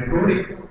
recording.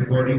recording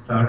start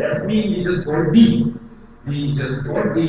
That means we just got the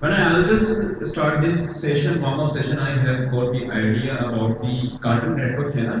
When I always start this session, warm-up session, I have got the idea about the Cartoon Network channel.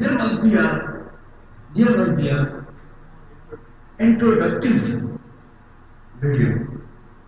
there must be a introductive video.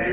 Ben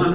1.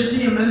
HTML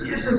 CSS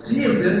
CSS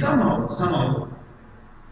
somehow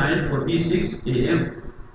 9:46 AM.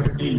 15.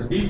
15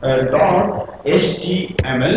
.html.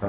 So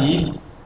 the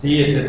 CSS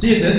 CSS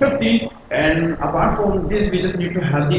15 and apart from this we just need to have the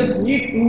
just need to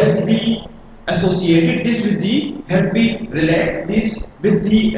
have we associated this with the have we relate this with the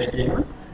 HTML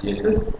CSS.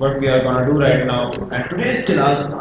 what we are gonna do right now and today's class,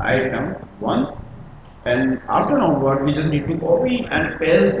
item 1. And after onward we just need to copy and paste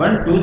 1 2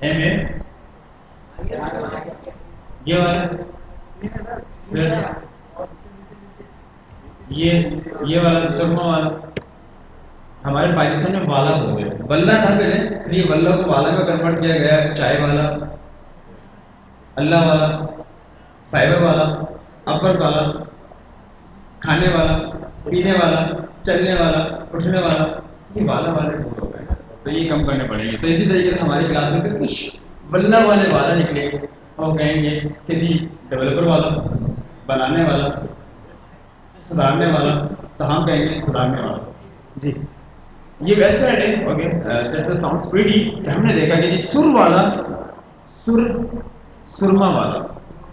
MA یہ والا، پھر یہ والا سرما والا، ہمارے پاکستان میں والا ہو گیا، ولہ تھا پہلے، پھر یہ ولہ کو والا میں کنورٹ کیا گیا، چائے والا، اللہ والا، فائبر والا، اپر والا، کھانے والا، پینے والا، چلنے والا، اٹھنے والا، یہ والا والے بہت ہو گئے، تو یہ کم کرنے پڑیں گے. تو اسی طریقے سے ہماری کلاس میں پھر کچھ ولہ والے والا نکلے گے اور کہیں گے کہ جی ڈیولپر والا، بنانے والا، سدھارنے والا، تو ہم کہیں گے سدھارنے والا. جی یہ ویب سائٹ ہے. اوکے جیسے ساؤنڈس پریٹی کہ ہم نے دیکھا کہ جی سر والا، سر، سرما والا،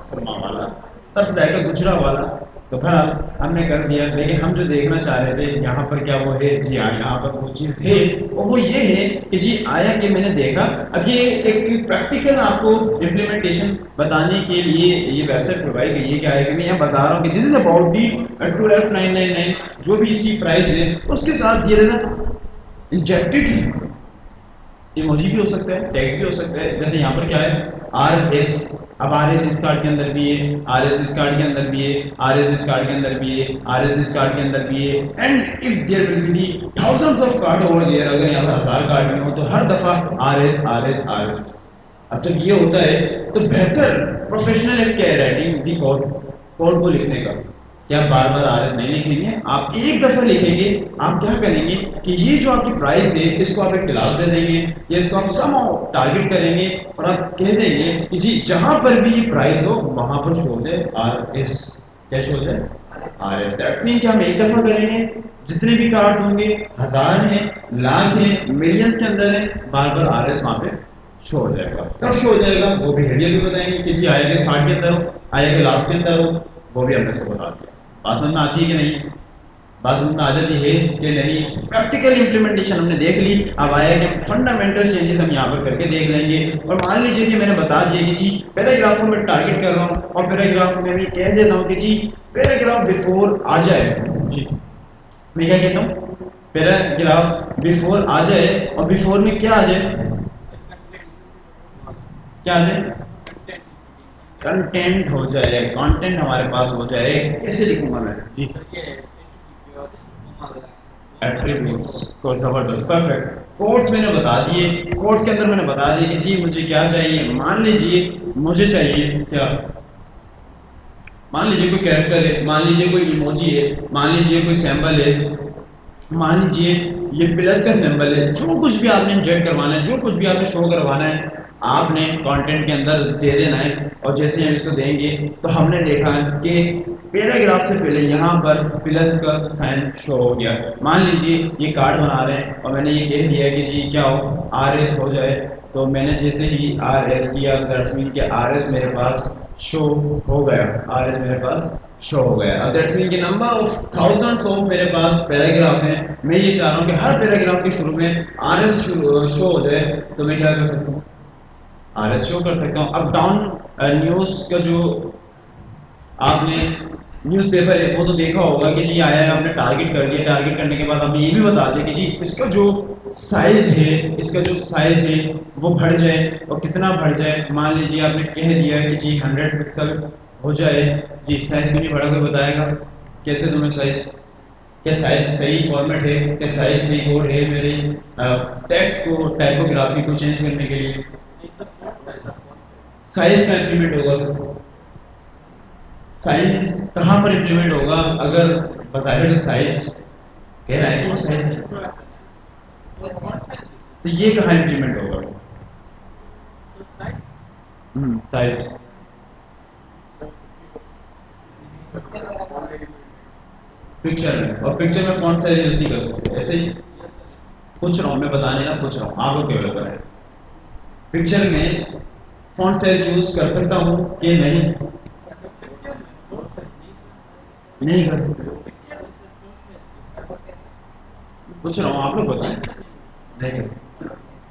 سرما والا، ترس رہ کے گجرا والا. تو پھر ہم نے کر دیا، لیکن ہم جو دیکھنا چاہ رہے تھے یہاں پر کیا وہ ہے، جی ہاں یہاں پر وہ چیز ہے، اور وہ یہ ہے کہ جی آیا کہ میں نے دیکھا. اب یہ ایک پریکٹیکل آپ کو امپلیمنٹیشن بتانے کے لیے یہ ویب سائٹ پرووائڈ کی ہے. کیا ہے کہ میں یہاں بتا رہا ہوں کہ دس از اباؤٹ دی 2F999 جو بھی اس کی پرائز ہے اس کے ساتھ یہ رہنا انجیکٹڈ ایموجی بھی ہو سکتا ہے، ٹیکسٹ بھی ہو سکتا ہے. جیسے یہاں پر کیا ہے آر ایس، اب آر ایس اس کارڈ کے اندر بھی ہے، آر ایس اس کارڈ کے اندر بھی ہے، آر ایس اس کارڈ کے اندر بھی ہے، آر ایس اس کارڈ کے اندر بھی ہے. And if there will be the thousands of card over there, اگر یہاں پر 1000 کارڈ بھی ہو تو ہر دفعہ R S R S R S. اب جب یہ ہوتا ہے تو بہتر پروفیشنل ایپ کیا ہے، رائٹنگ دی کوڈ، کوڈ کو لکھنے کا. کیا بار بار آر ایس نہیں لکھیں گے آپ، ایک دفعہ لکھیں گے. آپ کیا کریں گے کہ یہ جو آپ کی پرائز ہے اس کو آپ ایک کلاس دے دیں گے، یا اس کو آپ سم ٹارگیٹ کریں گے اور آپ کہہ دیں گے کہ جی جہاں پر بھی یہ پرائز ہو وہاں پر شو دے آر ایس. کیا شو they R S. That's mean کہ ہم ایک دفعہ کریں گے، جتنے بھی کارڈ ہوں گے، ہزار ہیں، لاکھ ہیں، ملینس کے اندر ہیں، بار بار آر ایس وہاں پہ شو ہو جائے گا. کب شو ہو جائے گا وہ بھی ہیڈیل بھی بتائیں گے کہ جی آئے گا اسٹارٹ کے اندر ہو، آئے گا لاسٹ کے اندر ہو، وہ بھی ہم نے اس کو بتا دیا. بات سمجھ میں آتی ہے کہ نہیں؟ بات سمجھ میں آ جاتی ہے کہ نہیں؟ پریکٹیکل امپلیمنٹیشن ہم نے دیکھ لی. اب آیا کہ فنڈامنٹل چینجز ہم یہاں پر کر کے دیکھ لیں گے. اور مان لیجیے کہ میں نے بتا دیا کہ جی پیراگراف کو میں ٹارگیٹ کر رہا ہوں اور پیراگراف میں بھی کہہ دیتا ہوں کہ جی پیراگراف بیفور آ جائے. جی میں کیا کہتا ہوں، پیراگراف بیفور آ جائے، اور بیفور میں کیا آ جائے، کیا آ جائے، کنٹینٹ ہو جائے، کانٹینٹ ہمارے پاس ہو جائے. کیسے لکھوں گا میں؟ جی ایٹریبیوٹس کو زبردست پرفیکٹ. کوڈس میں نے بتا دیے، کوڈس کے اندر میں نے بتا دیا کہ جی مجھے کیا چاہیے. مان لیجیے مجھے چاہیے کیا، مان لیجیے کوئی کیریکٹر ہے، مان لیجیے کوئی ایموجی ہے، مان لیجیے کوئی سیمبل ہے، مان لیجیے یہ پلس کا سمبل ہے. جو کچھ بھی آپ نے انجیکٹ کروانا ہے، جو کچھ بھی آپ نے شو کروانا ہے، آپ نے کانٹینٹ کے اندر دے دینا ہے. اور جیسے ہم اس کو دیں گے تو ہم نے دیکھا کہ پیراگراف سے پہلے یہاں پر پلس کا سائن شو ہو گیا. مان لیجیے یہ کارڈ بنا رہے ہیں اور میں نے یہ کہہ دیا کہ جی کیا ہو آر ایس ہو جائے. تو میں نے جیسے ہی آر ایس کیا دیٹس مین کہ آر ایس میرے پاس شو ہو گیا، آر ایس میرے پاس شو ہو گیا. اب دیٹس مین کہ نمبر آف تھاؤزنڈس آف میرے پاس پیراگراف ہیں. میں یہ چاہ رہا ہوں کہ ہر پیراگراف کے شروع میں آر ایس شو ہو جائے. تو میں کیا کر سکتا ہوں، آر ایس شو کر سکتا ہوں. اب ڈاؤن نیوز کا جو آپ نے نیوز پیپر ہے وہ تو دیکھا ہوگا کہ جی آیا ہے، آپ نے ٹارگیٹ کر دیا. ٹارگیٹ کرنے کے بعد آپ نے یہ بھی بتا دیا کہ جی اس کا جو سائز ہے، اس کا جو سائز ہے وہ بڑھ جائے، اور کتنا بڑھ جائے. مان لیجیے آپ نے کہہ دیا کہ جی 100 پکسل ہو جائے. جی سائز کیوں نہیں بڑھا، کوئی بتائے گا کیسے تمہیں سائز، کیا سائز صحیح فارمیٹ ہے، کیا سائز صحیح کوڈ ہے میری ٹیکسٹ کو ٹائپوگرافی کو چینج کرنے کے لیے. سائز کا امپلیمنٹ ہوگا، سائز کہاں پر امپلیمنٹ ہوگا؟ اگر بظاہر جو سائز کہہ رہا ہے کہ وہ سائز ہے تو یہ کہاں امپلیمنٹ ہوگا؟ سائز پکچر میں، اور پکچر میں فونٹ سائز یوز نہیں کر سکتے. ایسے ہی پوچھ رہا ہوں میں، بتانے کا پوچھ رہا ہوں آپ کو کیا لگتا ہے، پکچر میں فونٹ سائز یوز کر سکتا ہوں کہ نہیں؟ نہیں کر سکتے، پوچھ رہا ہوں آپ لوگ بتائیں. نہیں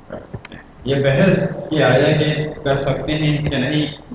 کر سکتے. یہ بحث کہ آیا کہ کر سکتے ہیں کہ نہیں،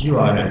URL।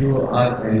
URL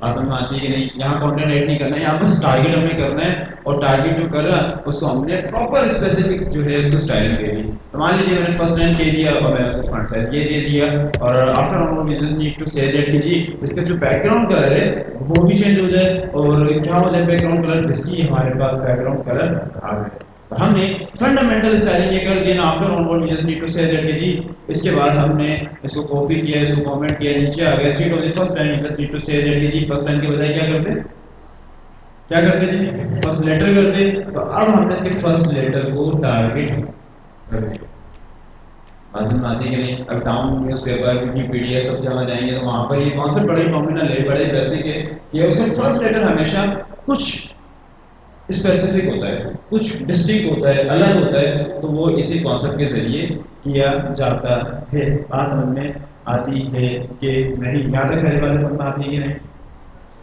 آپ میں آتی ہے کہ نہیں. یہاں کانٹینٹ ایڈ نہیں کرنا ہے, یہاں بس ٹارگیٹ ہمیں کرنا ہے, اور ٹارگیٹ جو کر رہا ہے اس کو ہم نے پراپر اسپیسیفک جو ہے اس کو اسٹائلنگ دے دی. تو مان لیجیے میں نے فرسٹ لائن کہہ دیا اور میں نے اس کو فرنٹ سائز یہ دے دیا, اور after on we need to say that کہ جی اس کا جو بیک گراؤنڈ کلر ہے وہ بھی چینج ہو جائے, اور کیا ہو جائے بیک گراؤنڈ کلر, اس کی ہمارے پاس بیک گراؤنڈ کلر آ گئے. ہم نے فنڈامنٹل اسٹائلنگ یہ کر دیا. After on we need to say that کہ جی اس کے بعد ہم نے اس کو کاپی کیا, اس کو کامنٹ کیا, نیچے آ گیا state of the first line need to say that کہ جی فرسٹ لائن کے بجائے کیا کرتے جی فرسٹ لیٹر کرتے. تو اب ہم نے اس کے فرسٹ لیٹر کو ٹارگیٹ کر دیا. بات میں آتی ہے کہ نہیں. اب ٹاؤن نیوز پیپر ویکیپیڈیا سب جگہ جائیں گے تو وہاں پر یہ کانسیپٹ بڑے نامنل ہے, بڑے بیسک ہے کہ اس کا فرسٹ لیٹر ہمیشہ کچھ اسپیسیفک ہوتا ہے, کچھ ڈسٹنکٹ ہوتا ہے, الگ ہوتا ہے. تو وہ اسی کانسیپٹ کے ذریعے کیا جاتا ہے. بات سمجھ میں آتی ہے کہ نہیں؟ یہاں تک ساری باتیں سمجھ میں آتی ہے کہ نہیں؟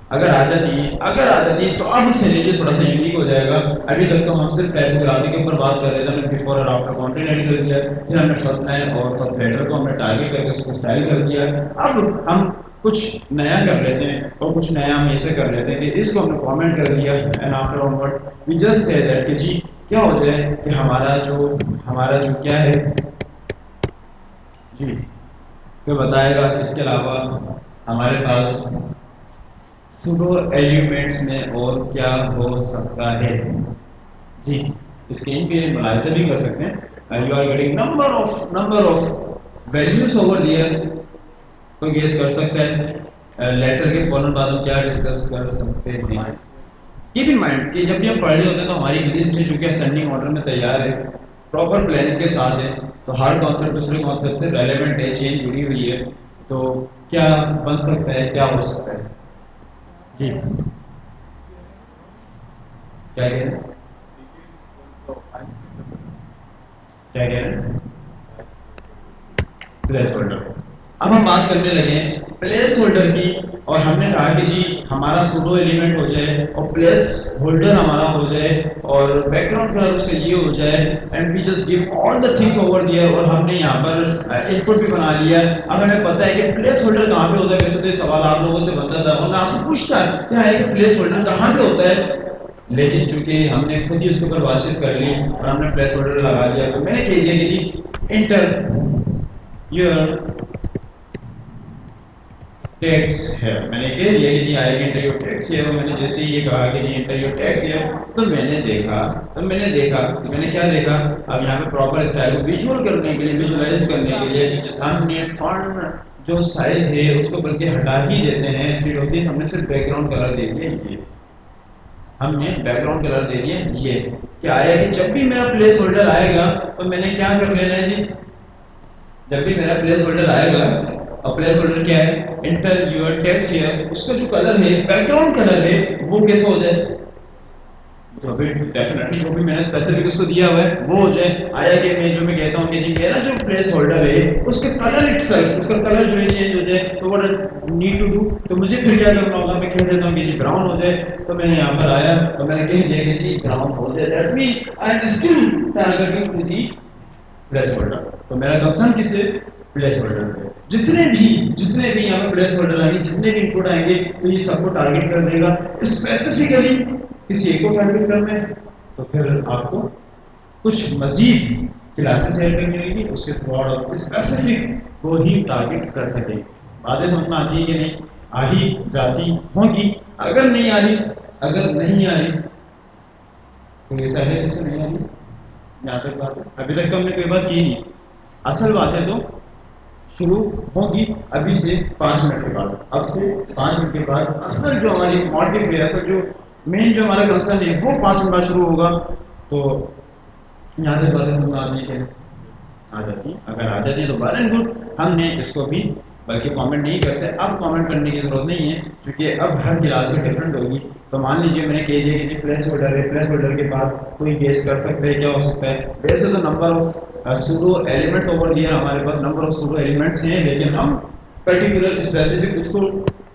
اگر آ جاتی ہے تو اب اس سے لیجیے تھوڑا سا یونیک ہو جائے گا. ابھی تک تو ہم صرف ٹائپوگرافی کے اوپر بات کر رہے تھے, ہم نے بفور اور آفٹر کانٹینٹ ایڈ کر دیا, پھر ہم نے فرسٹ لائن اور فرسٹ لیٹر کو ہم نے ٹارگیٹ کر کے اس کو اسٹائل کر دیا. اب ہم کچھ نیا کر لیتے ہیں, اور کچھ نیا ہم ایسے کر لیتے ہیں کہ اس کو ہم نے کامنٹ کر دیا, and after onward we just say that کہ جی کیا ہو جائے کہ ہمارا جو کیا ہے جی کیا بتائے گا. اس کے علاوہ ہمارے پاس سوڈو ایلیمنٹس میں اور کیا ہو سکتا ہے جی. اسکرین پہ ملاحظہ بھی کر سکتے ہیں. You are getting number of values over there. کوئی گیس کر سکتا ہے لیٹر کے فوراً بعد ہم کیا ڈسکس کر سکتے ہیں؟ کیپ ان مائنڈ کہ جب بھی ہم پڑھ رہے ہوتے ہیں تو ہماری لسٹ ہے جو کہ اسینڈنگ آرڈر میں تیار ہے, پراپر پلاننگ کے ساتھ ہے. تو ہر کانسیپٹ دوسرے کانسیپٹ سے ریلیونٹ ہے, چینج جڑی ہوئی ہے. تو کیا بن سکتا ہے, کیا ہو سکتا ہے جی؟ کیا کہہ رہے ہیں؟ کیا کہہ رہے ہیں؟ Place holder. اب ہم بات کرنے لگے ہیں پلیس ہولڈر کی, اور ہم نے کہا کہ جی ہمارا سوڈو ایلیمنٹ ہو جائے اور پلیس ہولڈر ہمارا ہو جائے اور بیک گراؤنڈ کلر اس کا یہ ہو جائے, and we just give all the things over there. اور ہم نے یہاں پر ان پٹ بھی بنا لیا. اب ہمیں پتہ ہے کہ پلیس ہولڈر کہاں پہ ہوتا ہے. ویسے تو یہ سوال آپ لوگوں سے بنتا تھا اور میں آپ سے پوچھتا کیا ہے کہ پلیس ہولڈر کہاں پہ ہوتا ہے, لیکن چونکہ ہم نے خود ہی اس کے اوپر بات چیت کر لی اور ہم نے پلیس ہولڈر لگا دیا, تو میں نے کہہ دیا کہ جی انٹر یور ٹیکس ہے. میں نے کہہ دیا کہ جی آئے گا انٹر یور ٹیکس ہے. میں نے جیسے ہی یہ کہا کہ جی انٹر یور ٹیکس ہے, تو میں نے دیکھا کیا دیکھا. اب یہاں پہ پراپر اسٹائل کو ویژول کرنے کے لیے, ویژولائز کرنے کے لیے ہم نے فونٹ جو سائز ہے اس کو بلکہ ہٹا ہی دیتے ہیں. اسپیڈ ہوتی ہے, ہم نے صرف بیک گراؤنڈ کلر دے دیا. ہم نے بیک گراؤنڈ کلر دے دیا. یہ کیا آیا کہ جب بھی میرا پلیس ہولڈر آئے گا تو میں نے کیا کر لینا ہے جی, جب بھی میرا پلیس ہولڈر آئے گا, اور پلیس ہولڈر کیا ہے انٹر یور ٹیکسٹ ہیئر, اس کا جو کلر ہے بیک گراؤنڈ کلر ہے وہ کیسا ہو جائے, جو بھی ڈیفینیٹلی جو بھی میں نے اسپیسیفک اس کو دیا ہوا ہے وہ ہو جائے. آیا کہ میں کہتا ہوں کہ جی میرا جو پلیس ہولڈر ہے اس کا کلر اٹ سیلف, اس کا کلر جو ہے چینج ہو جائے, تو واٹ نیڈ ٹو ڈو, تو مجھے پھر کیا کرنا ہوگا, میں کہہ دیتا ہوں کہ جی براؤن ہو جائے. تو میں نے یہاں پر آیا تو میں نے کہہ دیا کہ جی براؤن ہو جائے. That mean I am still targeting to the placeholder. تو میرا کنسرن کس سے, پلیس ہولڈر پہ. جتنے بھی یہاں پہ پلیس ہولڈر آئیں گے, جتنے بھی انپٹ آئیں گے, تو یہ سب کو ٹارگیٹ کر دے گا اسپیسیفکلی کسی ایک کو ٹارگیٹ کرنا ہے. تو پھر آپ کو کچھ مزید کلاسز ایڈ کرنی ہوگی, اس کے تھرو آؤٹ اسپیسیفک کو ہی ٹارگیٹ کر سکے. باتیں سمجھ میں آتی ہے کہ نہیں؟ آ ہی جاتی ہوگی. اگر نہیں آ رہی تو ایسا ہے جس کو نہیں آ رہی. یہاں تک بات ہے, ابھی تک تو ہم نے کوئی بات کی نہیں. اصل بات ہے تو شروع ہوگی ابھی سے 5 منٹ کے بعد. اب سے 5 منٹ کے بعد اصل جو ہماری موٹیو ہے, اصل جو مین جو ہمارا کنسرن ہے وہ 5 منٹ بعد شروع ہوگا. تو یہاں سے باتیں سمجھ آ جاتی ہیں. اگر آ جاتی ہے تو ویل اینڈ گڈ. ہم نے اس کو بھی بلکہ کامنٹ نہیں کرتے. اب کامنٹ کرنے کی ضرورت نہیں ہے کیونکہ اب ہر کلاس میں ڈفرینٹ ہوگی. تو مان لیجیے میں نے کہہ دیا کہ پلیس ہولڈر ہے, پلیس ہولڈر کے بعد کوئی گیس کر سکتے ہیں کیا ہو سکتا ہے. ویسے تو number of pseudo elements over there, ہمارے پاس نمبر آف سوڈو ایلیمنٹس ہیں, لیکن ہم پرٹیکولر اسپیسیفک کچھ کو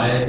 IIT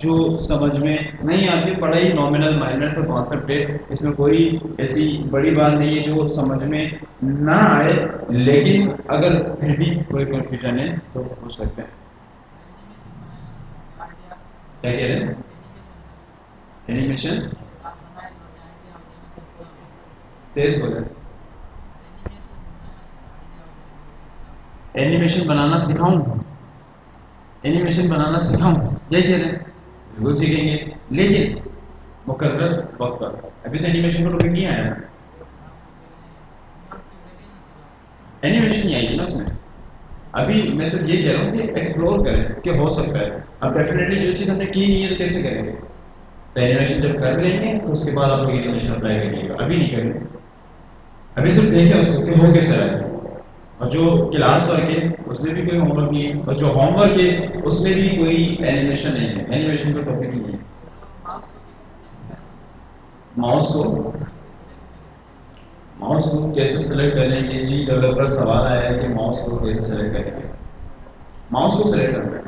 جو سمجھ میں نہیں آتی پڑھائی نامنل مائنر سے کانسیپٹ ہے، اس میں کوئی ایسی بڑی بات نہیں ہے جو سمجھ میں نہ آئے، لیکن اگر پھر بھی کوئی کنفیوژن ہے تو پوچھ سکتے ہیں. کیا کہہ رہے ہیں؟ اینیمیشن تیز بولے. اینیمیشن بنانا سکھاؤں، اینیمیشن بنانا سکھاؤں یہ کہہ رہے ہیں، وہ سیکھیں گے لیکن مقرر وقت پر. ابھی تو اینیمیشن کا ٹاپک نہیں آیا، اینیمیشن نہیں آئی گی نا اس میں. ابھی میں صرف یہ کہہ رہا ہوں کہ ایکسپلور کریں کہ ہو سکتا ہے. اب ڈیفینیٹلی جو چیز ہم نے کی نہیں ہے تو کیسے کریں گے؟ تو اینیمیشن جب کر لیں گے تو اس کے بعد آپ لوگ اینیمیشن اپلائی کریے گا، ابھی نہیں کریں گے. ابھی صرف دیکھیں اس کو کہ ہو کیسا ہے. اور جو کلاس ورک ہے اس میں بھی کوئی ہوم ورک نہیں ہے، اور جو ہوم ورک ہے اس میں بھی کوئی اینیمیشن نہیں ہے، اینیمیشن کا ٹاپک ہی نہیں ہے. ماؤس کو ماؤس کو کیسے سلیکٹ کریں گے جی؟ ڈیولپر سوال آیا ہے کہ ماؤس کو کیسے سلیکٹ کریں گے. ماؤس کو سلیکٹ کرنا ہے.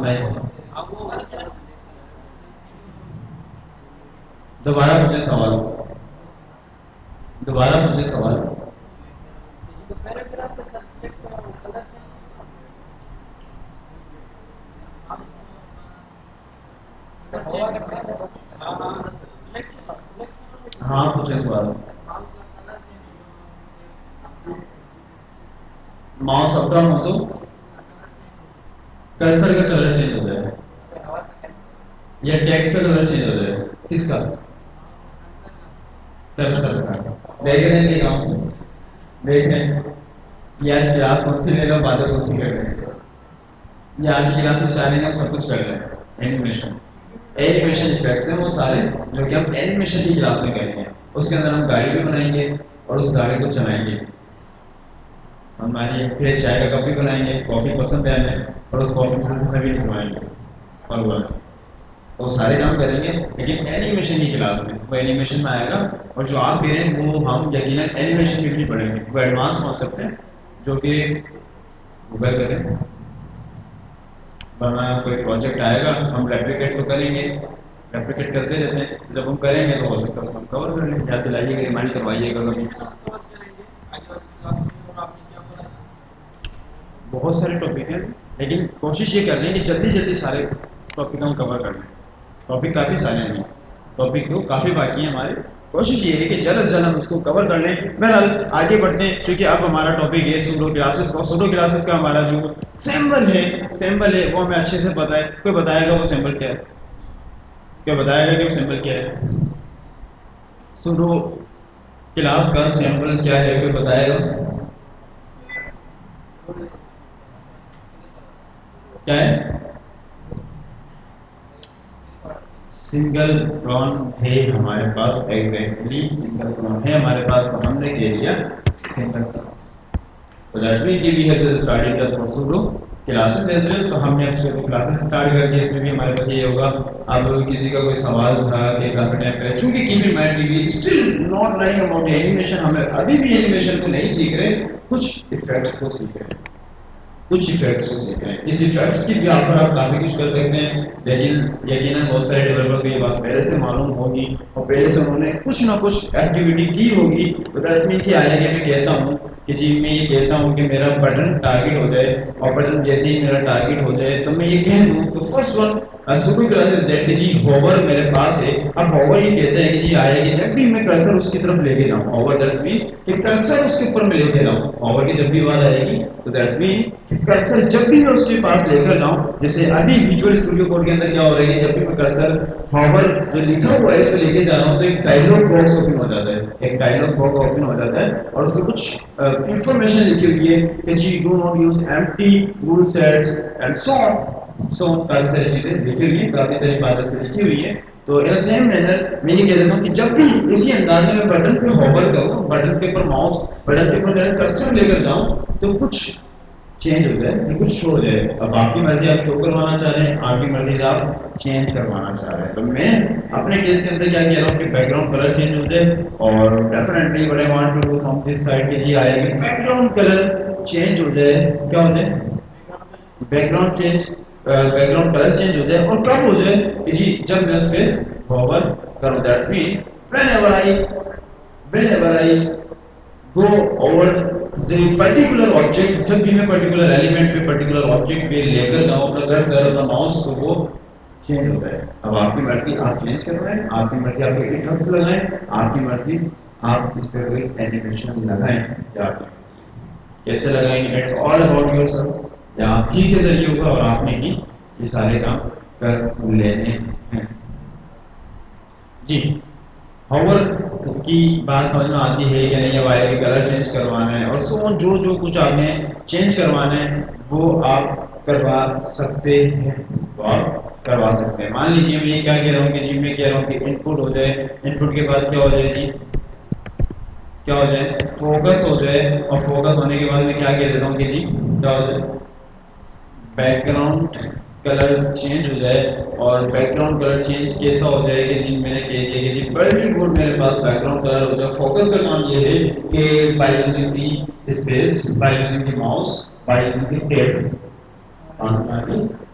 نہیں، دوبارہ مجھے سوال، دوبارہ مجھے سوال. ہاں مجھے سوال. ماؤس اپ ڈاؤن ہو تو کرسر کا کلر چینج ہو جائے یا ٹیکسٹ کا کلر چینج ہو جائے. کس کا؟ کرسر کا. دیکھنے نہیں آؤں، دیکھیں یہ آج کلاس کون سی لے لو، باتیں کون سی کر رہے ہیں. یہ آج کی کلاس میں چاہ رہے ہیں ہم سب کچھ کر رہے ہیں. اینیمیشن، اینیمیشن افیکٹس ہیں وہ سارے جو کہ ہم اینیمیشن کی کلاس میں کریں گے. اس کے اندر ہم گاڑی بھی بنائیں گے اور اس گاڑی کو چلائیں گے. ہماری پھر چائے کا کپ بھی بنائیں گے، کافی پسند ہے ہمیں، اور اس کافی کو ہمیں بھی نکلوائیں گے اور وہ تو سارے کام کریں گے. لیکن اینیمیشن کی کلاس میں وہ اینیمیشن میں آئے گا، اور جو آپ کہہ رہے ہیں وہ ہم یقیناً اینیمیشن میں بھی پڑھیں گے. وہ ایڈوانس کانسیپٹ ہے جو کہ گوگل کریں ورنہ کوئی پروجیکٹ آئے گا ہم ریپلیکیٹ تو کریں گے، ریپلیکیٹ کرتے رہتے ہیں. جب ہم کریں گے تو ہو سکتا ہے اس کو ہم کور کر لیں. یاد دلائیے گا، ریمائنڈ کروائیے گا. کبھی بہت سارے ٹاپک ہیں لیکن کوشش یہ کر رہے ہیں کہ جلدی جلدی سارے ٹاپک ہم کور کر لیں. ٹاپک کافی سارے ہیں، ٹاپک تو کافی باقی ہیں ہمارے. کوشش یہ ہے کہ جلد از جلد ہم اس کو کور کر لیں. بہرحال آگے بڑھتے ہیں کیونکہ اب ہمارا ٹاپک ہے سوڈو کلاسز کا. سوڈو کلاسز کا ہمارا جو سیمبل ہے وہ ہمیں اچھے سے پتہ ہے. کوئی بتائے گا وہ سیمبل کیا ہے؟ کیا بتائے گا کہ وہ سیمبل کیا ہے؟ سوڈو کلاس کا سیمبل کیا ہے؟ کوئی بتائے گا کیا ہے؟ سنگل پرون ہے ہمارے پاس. ایگزیکٹلی سنگل پرون ہے ہمارے پاس، تو ہم نے کہہ دیا سنگل پرون. تو دیٹس مین کہ we have just started the pseudo classes as well. تو ہم نے اب سوڈو کلاسز اسٹارٹ کر دی. اس میں بھی ہمارے پاس یہ ہوگا. اب کسی کا کوئی سوال تھا کہ کافی ٹائم پہلے، چونکہ keep in mind we still not learning about animation. ہمیں ابھی بھی اینیمیشن کو نہیں سیکھ رہے، کچھ افیکٹس کو سیکھ رہے ہیں. کچھ ایفیکٹس کو سیکھ رہے ہیں. اس ایفیکٹس کی بنا پر آپ کافی کچھ کر سکتے ہیں. لیکن یقیناً بہت سارے ڈیولپر کو یہ بات پہلے سے معلوم ہوگی اور پہلے سے انہوں نے کچھ نہ کچھ ایکٹیویٹی کی ہوگی. تو رسمی کی آئے گی میں کہتا ہوں کہ جی میں یہ کہتا ہوں کہ میرا بٹن ٹارگیٹ ہو جائے، اور بٹن جیسے ہی میرا ٹارگیٹ ہو جائے تو میں یہ کہہ دوں تو first one pseudo classes that کہ جی ہوور میرے پاس ہے. اب ہوور یہ کہتے ہیں کہ جی آئے گی جب بھی میں کرسر اس کی طرف لے کے جاؤں. ہوور دیٹس مین کہ کرسر اس کے اوپر میں لے کے جاؤں. ہوور کی جب بھی بات آئے گی تو دیٹس مین کہ کرسر جب بھی میں اس کے پاس لے کر جاؤں. جیسے ابھی ویژول اسٹوڈیو کوڈ کے اندر کیا ہو رہا ہے کہ جب بھی میں کرسر ہوور جو لکھا ہوا ہے اس پہ لے کے جا رہا ہوں تو ایک ڈائلگ باکس اوپن ہو جاتا ہے. ایک ڈائلگ باکس اوپن ہو جاتا ہے اور اس میں کچھ انفارمیشن لکھی ہوئی ہے کہ جی do not use empty rule sets and so کافی ساری چیزیں لکھی ہوئی ہیں، کافی ساری باتیں اس پہ لکھی ہوئی ہیں. تو ان سیم مینر میں یہ کہہ دیتا ہوں کہ جب بھی اسی انداز میں بٹن پہ ہوور کروں، بٹن کے اوپر ماؤس، بٹن کے اوپر کرسر لے کر جاؤں تو کچھ چینج ہو جائے بالکل شو ہو جائے. اب آپ کی مرضی آپ شو کروانا چاہ رہے ہیں, آپ کی مرضی آپ چینج کروانا چاہ رہے ہیں. تو میں اپنے کیس کے اندر کیا کہہ رہا ہوں کہ بیک گراؤنڈ کلر چینج ہو جائے. اور definitely what I want to do from this side کہ جی آیا کہ بیک گراؤنڈ کلر چینج ہو جائے. کیا ہو جائے؟ Background change, background colour change ہو جائے. اور کب ہو جائے کہ جی جب میں اس پہ ہوور کروں. That mean whenever I go over the particular object, جب بھی میں پرٹیکولر ایلیمنٹ پہ پرٹیکولر آبجیکٹ پہ لے کر جاؤں اپنا کرسر اپنا ماؤس تو وہ چینج ہوتا ہے. اب آپ کی مرضی آپ چینج کروائیں, آپ کی مرضی آپ کوئی ایفیکٹس لگائیں, آپ کی مرضی آپ اس پہ کوئی اینیمیشن لگائیں. یا کیسے لگائیں گے it's all about yourself. یا آپ ہی کے ذریعے ہوگا اور آپ نے ہی یہ سارے کام کر لینے ہیں. جی ہاور کی بات سمجھ میں آتی ہے کہ نہیں. اب آئے کہ کلر چینج کروانا ہے اور سو جو جو کچھ آپ نے چینج کروانا ہے وہ آپ کروا سکتے ہیں. تو آپ کروا سکتے ہیں. مان لیجیے میں یہ کیا کہہ رہا ہوں کہ جی میں کہہ رہا ہوں کہ ان پٹ ہو جائے. ان پٹ کے بعد کیا ہو جائے جی, کیا ہو جائے فوکس ہو جائے. اور فوکس ہونے کے بعد میں کیا کہہ دیتا ہوں کہ جی کیا ہو جائے بیک گراؤنڈ کلر چینج ہو جائے. اور بیک گراؤنڈ کلر چینج کیسا ہو جائے کہ جی میں نے کہہ دیا کہ جی ویری گڈ میرے پاس بیک گراؤنڈ کلر ہو جائے. فوکس کا کام یہ ہے کہ by using the space, by using the mouse, by using the tab,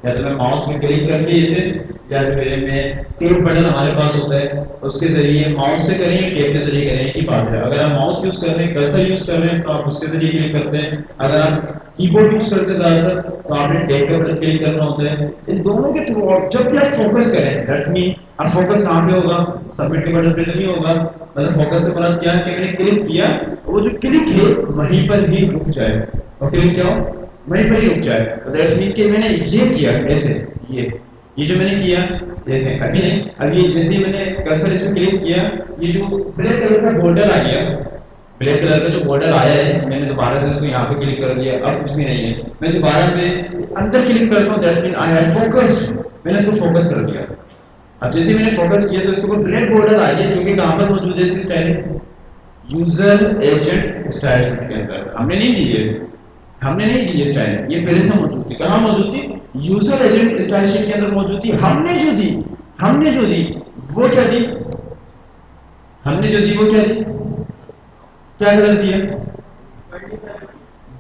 یا تو میں ماؤس پہ کلک کر کے اسے, یا پھر میں ٹیپ بٹن ہمارے پاس ہوتا ہے اس کے ذریعے ماؤس سے کریں یا ٹیپ کے ذریعے کریں کی بات ہے. اگر آپ ماؤس یوز کر رہے ہیں کرسر یوز کر رہے ہیں تو آپ اس کے ذریعے کلک کرتے ہیں. اگر آپ کی بورڈ یوز کرتے ہیں زیادہ تر تو آپ نے ٹیپ کا بٹن کلک کرنا ہوتا ہے. ان دونوں کے تھرو آپ جب بھی آپ فوکس کریں, دیٹس مین اب فوکس کہاں پہ ہوگا, سبمٹ کے بٹن پہ تو نہیں ہوگا. مطلب فوکس کے بعد کیا ہے کہ میں نے کلک کیا, وہ جو کلک ہے وہیں پر ہی رک جائے. اور کلک کیا ہو وہیں پر ہی رک جائے. دیٹس مین کہ میں نے یہ کیا ایسے, یہ جو میں نے کیا دیکھیں ابھی نہیں, اب یہ جیسے ہی میں نے کرسر اس میں کلک کیا, یہ جو بلیک کلر کا بارڈر آ گیا, بلیک کلر کا جو بارڈر آیا ہے, میں نے دوبارہ سے اس کو یہاں پہ کلک کر دیا. اب کچھ بھی نہیں ہے, میں دوبارہ سے اندر کلک کرتا ہوں. That mean I have focused, میں نے اس کو فوکس کر دیا. اب جیسے میں نے فوکس کیا تو اس کے اوپر بلیک بارڈر آ گیا جو کہ کہاں پر موجود ہے اس کی style user agent style sheet کے اندر. ہم نے نہیں دی ہے, ہم نے نہیں دی یہ اسٹائل, یہ پہلے سے موجود تھی. کہاں موجود تھی؟ یوزر ایجنٹ اسٹائل شیٹ کے اندر موجود تھی. ہم نے جو دی وہ کیا دی, ہم نے جو دی وہ کیا دی, کیا کلر دیا,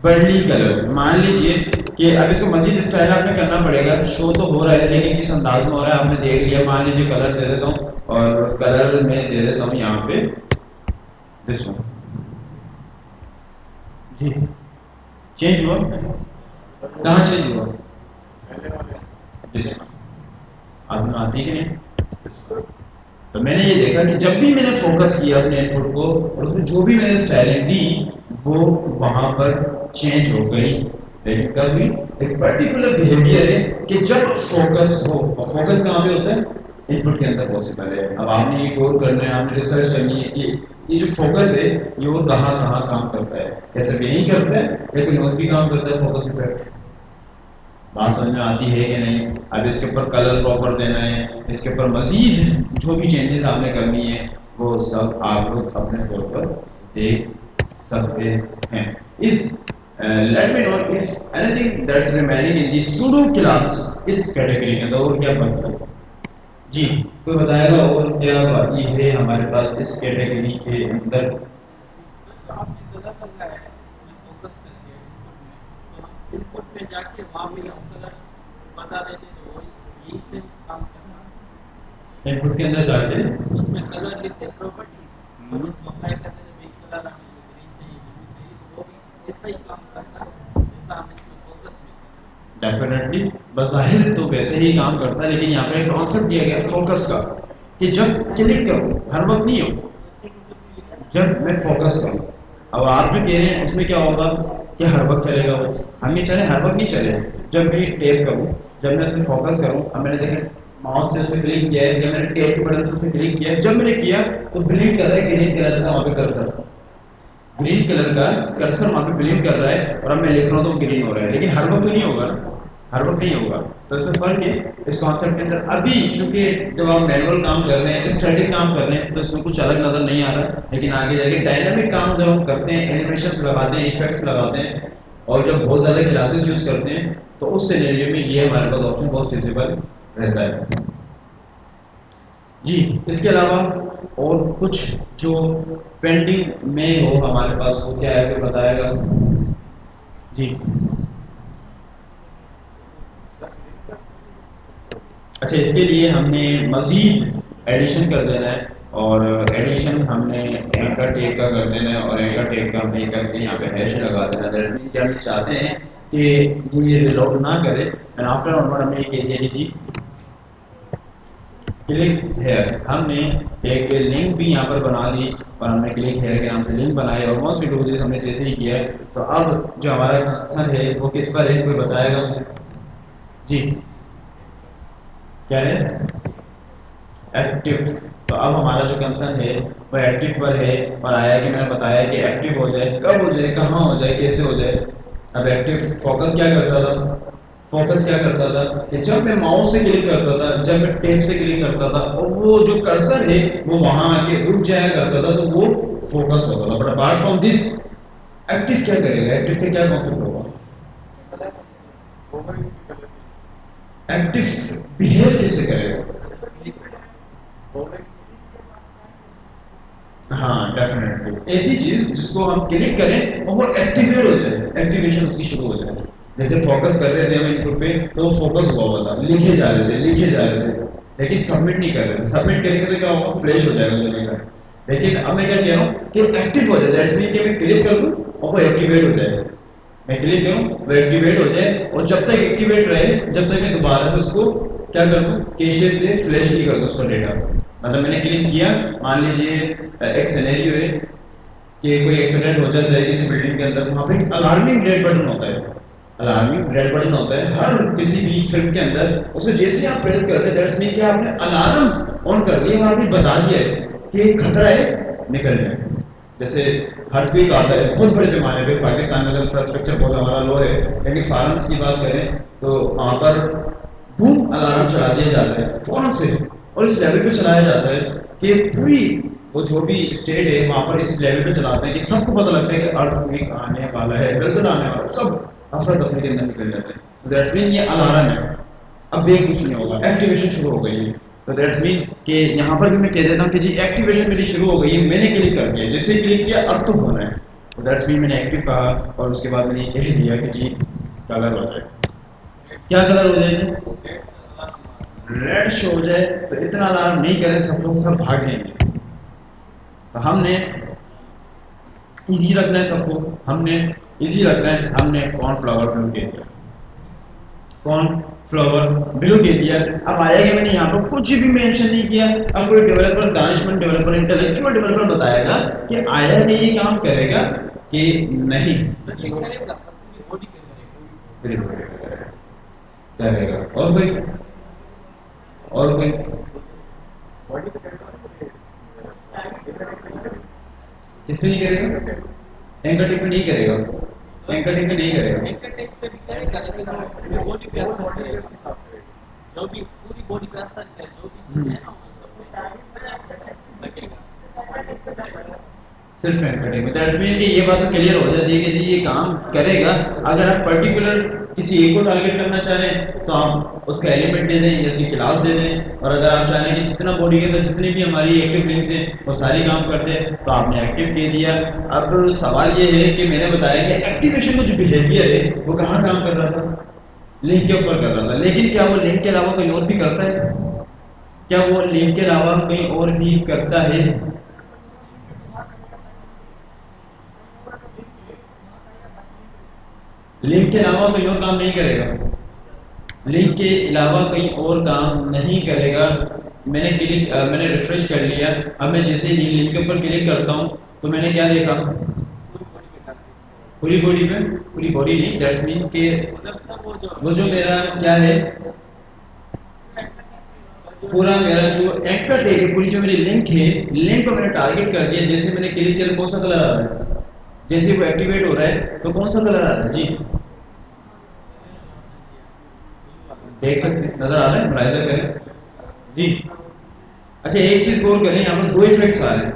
برلی کلر. مان لیجئے کہ اب اس کو مزید اسٹائل آپ میں کرنا پڑے گا. شو تو ہو رہا ہے لیکن کس انداز میں ہو رہا ہے آپ نے دیکھ لیا. مان لیجیے کلر دے دیتا ہوں, اور کلر میں دے دیتا ہوں یہاں پہ دس ون. جی چینج ہوا, کہاں چینج ہوا, دس ون. آپ میں آتی ہے کہ نہیں؟ تو میں نے یہ دیکھا کہ جب بھی میں نے فوکس کیا اپنے ان پٹ کو, اور اس میں جو بھی میں نے اسٹائلنگ دی وہ وہاں پر چینج ہو گئی. لیکن کبھی ایک پرٹیکولر بہیویئر ہے کہ جب فوکس ہو, اور فوکس کہاں پہ ہوتا ہے ان پٹ کے اندر پاسبل ہے. اب آپ نے یہ غور کرنا ہے, آپ نے ریسرچ کرنی ہے کہ یہ جو فوکس ہے یہ وہ کہاں کہاں کام کرتا ہے. ایسا بھی نہیں کرتا ہے لیکن اور بھی کام کرتا ہے فوکس افیکٹ. بات سمجھ میں آتی ہے کہ نہیں؟ اب اس کے اوپر کلر پراپر دینا ہے, اس کے اوپر مزید جو بھی چینجز آپ نے کرنی ہے وہ سب آپ لوگ اپنے طور پر دیکھ سکتے ہیں. اس let me know if anything that's remaining in the pseudo class اس کیٹیگری کے اندر اور کیا بنتا ہے. جی کوئی بتائے گا اور کیا باقی ہے ہمارے پاس اس کیٹیگری کے اندر. ان پٹ کے اندر جاتے ڈیفینیٹلی بظاہر تو ویسے ہی کام کرتا ہے, لیکن یہاں پہ ایک کانسیپٹ دیا گیا فوکس کا کہ جب کلک کروں ہر وقت نہیں ہو, جب میں فوکس کروں. اب آپ جو کہہ رہے ہیں اس میں کیا ہوگا کہ ہر وقت چلے گا, وہ ہم یہ چلے ہر وقت نہیں چلے. جب میں ٹیپ کروں, جب میں اس میں فوکس کروں, اب میں نے دیکھا ماؤس سے اس پہ کلک کیا ہے, جب میں نے ٹیپ کے بٹن سے اس پہ کلک کیا, جب میں نے کیا تو بلنک کر رہا ہے, گرین کلر کا وہاں پہ کرسر, گرین کلر کا کرسر وہاں پہ بلنک کر رہا ہے, اور اب میں لکھ رہا ہوں تو گرین ہو رہا ہے. لیکن ہر وقت تو نہیں ہوگا نا, ہر وقت نہیں ہوگا. تو اس میں فرق ہے اس کانسیپٹ کے اندر. ابھی چونکہ جب آپ مینول کام کر رہے ہیں, اسٹیٹک کام کر رہے ہیں, تو اس میں کچھ الگ نظر نہیں آ رہا. لیکن آگے جا کے ڈائنامک کام جب ہم کرتے ہیں, اینیمیشنس لگاتے ہیں, ایفیکٹس لگاتے ہیں, اور جب بہت زیادہ کلاسز یوز کرتے ہیں تو اس سینیریو میں یہ ہمارے پاس آپشن بہت فیزیبل رہتا ہے. جی اس کے علاوہ اور کچھ جو پینڈنگ میں ہو ہمارے پاس وہ کیا ہے کہ بتائے گا. جی اچھا اس کے لیے ہم نے مزید ایڈیشن کر دینا ہے اور ایڈیشن ہم نے اینکر ٹیگ کا کر دینا ہے اور اینکر ٹیگ کا ہم نے کر کے یہاں پہ ہیش لگا دینا. دیٹ مین کہ ہم چاہتے ہیں کہ یہ ریلوڈ نہ کرے اینڈ آفٹر آن ورڈ ہم نے یہ کہہ دیا کہ جی کلک ہیئر. ہم نے ایک لنک بھی یہاں پر بنا دی اور ہم نے کلک ہیئر کے نام سے لنک بنائی اور موسٹ ویڈیوز ہم نے جیسے ہی کیا تو اب جو ہمارا کنسرن ہے وہ کس پر ہے کوئی بتائے گا مجھے. جی کیا ہے ایکٹیو. تو اب ہمارا جو کنسرن ہے وہ ایکٹیو پر ہے اور آیا کہ میں نے بتایا کہ ایکٹیو ہو جائے کب ہو جائے کہاں ہو جائے کیسے ہو جائے. اب ایکٹیو فوکس کیا کرتا تھا فوکس کیا کرتا تھا کہ جب میں ماؤس سے کلک کرتا تھا جب میں ٹیپ سے کلک کرتا تھا اور وہ جو کرسر ہے وہ وہاں آ کے رک جایا کرتا تھا تو وہ فوکس ہوتا تھا. But apart from this active کیا کرے گا ایکٹیو کا کیا کانسیپٹ ہوگا ایکٹیو بہیو کیسے کرے گا. ہاں ڈیفینیٹلی ایسی چیز جس کو ہم کلک کریں اور وہ ایکٹیویٹ ہو جائے ایکٹیویشن اس کی شروع ہو جائے. جیسے فوکس کر رہے تھے ہم ان پہ تو فوکس ہوا ہوا تھا لکھے جا رہے تھے لکھے جا رہے تھے لیکن سبمٹ نہیں کر رہے تھے. سبمٹ کریں گے تو کیا ہوگا فلیش ہو جائے گا جو کا. لیکن اب میں کیا کہہ رہا ہوں کہ ایکٹیو ہو جائے دیٹس مین کہ میں کلک کر دوں اور وہ ایکٹیویٹ ہو جائے. میں کلک کروں وہ ایکٹیویٹ ہو جائے اور جب تک ایکٹیویٹ رہے جب تک میں دوبارہ سے اس کو کیا کر دوں کیشے سے فلیش نہیں کر دوں اس کا ڈیٹا. مطلب میں نے کلک کیا مان لیجیے ایک سینیریو ہے کہ کوئی ایکسیڈنٹ ہو جاتا ہے کسی بلڈنگ کے اندر وہاں پہ الارمنگ ریڈ بٹن ہوتا ہے. الارمنگ ریڈ بٹن ہوتا ہے ہر کسی بھی فلم کے اندر اس میں جیسے آپ پریس کرتے ہیں دیٹس مین کہ آپ نے الارم آن کر دیا اور آپ نے بتا دیا ہے کہ خطرہ ہے نکل جائے. جیسے ہر کوئی آتا ہے بہت بڑے پیمانے پہ پاکستان میں انفراسٹرکچر بہت ہمارا لو ہے لیکن فارنس کی بات کریں تو وہاں پر بوم الارم چلا دیا جاتا ہے فوراً سے اور اس لیول پہ چلایا جاتا ہے کہ پوری وہ جو بھی اسٹیٹ ہے وہاں پر اس لیول پہ چلاتے ہیں کہ سب کو پتہ لگتا ہے کہ ارتھ کوئک آنے والا ہے زلزلہ آنے والا ہے سب افراتفری کے اندر نکل جاتے ہیں. دیٹس مین یہ الارم ہے. اب یہ کچھ نہیں ہوگا ایکٹیویشن شروع ہو گئی ہے. تو دیٹس مین کہ یہاں پر بھی میں کہہ دیتا ہوں کہ جی ایکٹیویشن میری شروع ہو گئی ہے میں نے کلک کر دیا جیسے کلک کیا اب تو ہونا ہے. تو دیٹس مین میں نے ایکٹیو کہا اور اس کے بعد میں نے یہ کہہ دیا کہ جی کلر ہو جائے. کیا کلر ہو جائے گی ریڈ شو ہو جائے تو اتنا الارم نہیں کریں سب لوگ سب بھاگ جائیں گے. تو ہم نے ایزی رکھنا ہے سب کو ہم نے ایزی رکھنا ہے ہم نے کارن فلاور بلو کہہ دیا کارن فلاور بلو کہہ دیا. اب آیا کہ میں نے یہاں پر کچھ بھی مینشن نہیں کیا. اب کوئی ڈیولپر دانشمند ڈیولپر انٹلیکچوئل ڈیولپر بتائے گا کہ آیا کہ یہ کام کرے گا کہ نہیں کرے گا. اور کوئی اور کوئی کس پہ نہیں کرے گا اینکر ٹیک پہ نہیں کرے گا اینکر ٹیک پہ نہیں کرے گا جو بھی پوری باڈی پہ اثر ہے جو بھی ہے نا صرف دیٹس مین کہ یہ بات کلیئر ہو جاتی ہے کہ جی یہ کام کرے گا. اگر آپ پرٹیکولر کسی ایک کو ٹارگیٹ کرنا چاہ رہے ہیں تو آپ اس کا ایلیمنٹ دے دیں یا اس کی کلاس دے دیں اور اگر آپ چاہ رہے ہیں کہ جتنا باڈی کے اندر جتنی بھی ہماری ایکٹیو لنکس ہیں وہ ساری کام کرتے ہیں تو آپ نے ایکٹیو کہہ دیا. اب سوال یہ ہے کہ میں نے بتایا کہ ایکٹیویشن کا جو بہیویئر ہے وہ کہاں کام کر رہا تھا لنک کے اوپر کر رہا تھا. لیکن کیا وہ لنک کے علاوہ کوئی اور بھی کرتا ہے کیا وہ لنک کے علاوہ کہیں اور بھی کرتا ہے لنک کے علاوہ کوئی اور کام نہیں کرے گا لنک کے علاوہ کہیں اور کام نہیں کرے گا. میں نے کلک میں نے ریفریش کر لیا. اب میں جیسے ہی لنک کے اوپر کلک کرتا ہوں تو میں نے کیا دیکھا پوری باڈی میں پوری باڈی نہیں دیٹس مین کہ وہ جو میرا کیا ہے پورا میرا جو اینکر ٹیگ ہے پوری جو میری لنک ہے لنک کو میں نے ٹارگیٹ کر دیا. جیسے میں نے کلک کیا کون سا کلر آ رہا ہے جیسے وہ ایکٹیویٹ ہو رہا ہے تو کون سا کلر آ رہا ہے جی دیکھ سکتے نظر آ رہا ہے ملاحظہ کریں جی. اچھا ایک چیز غور کریں یہاں پر دو ایفیکٹس آ رہے ہیں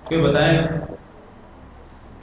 کیوں بتائیں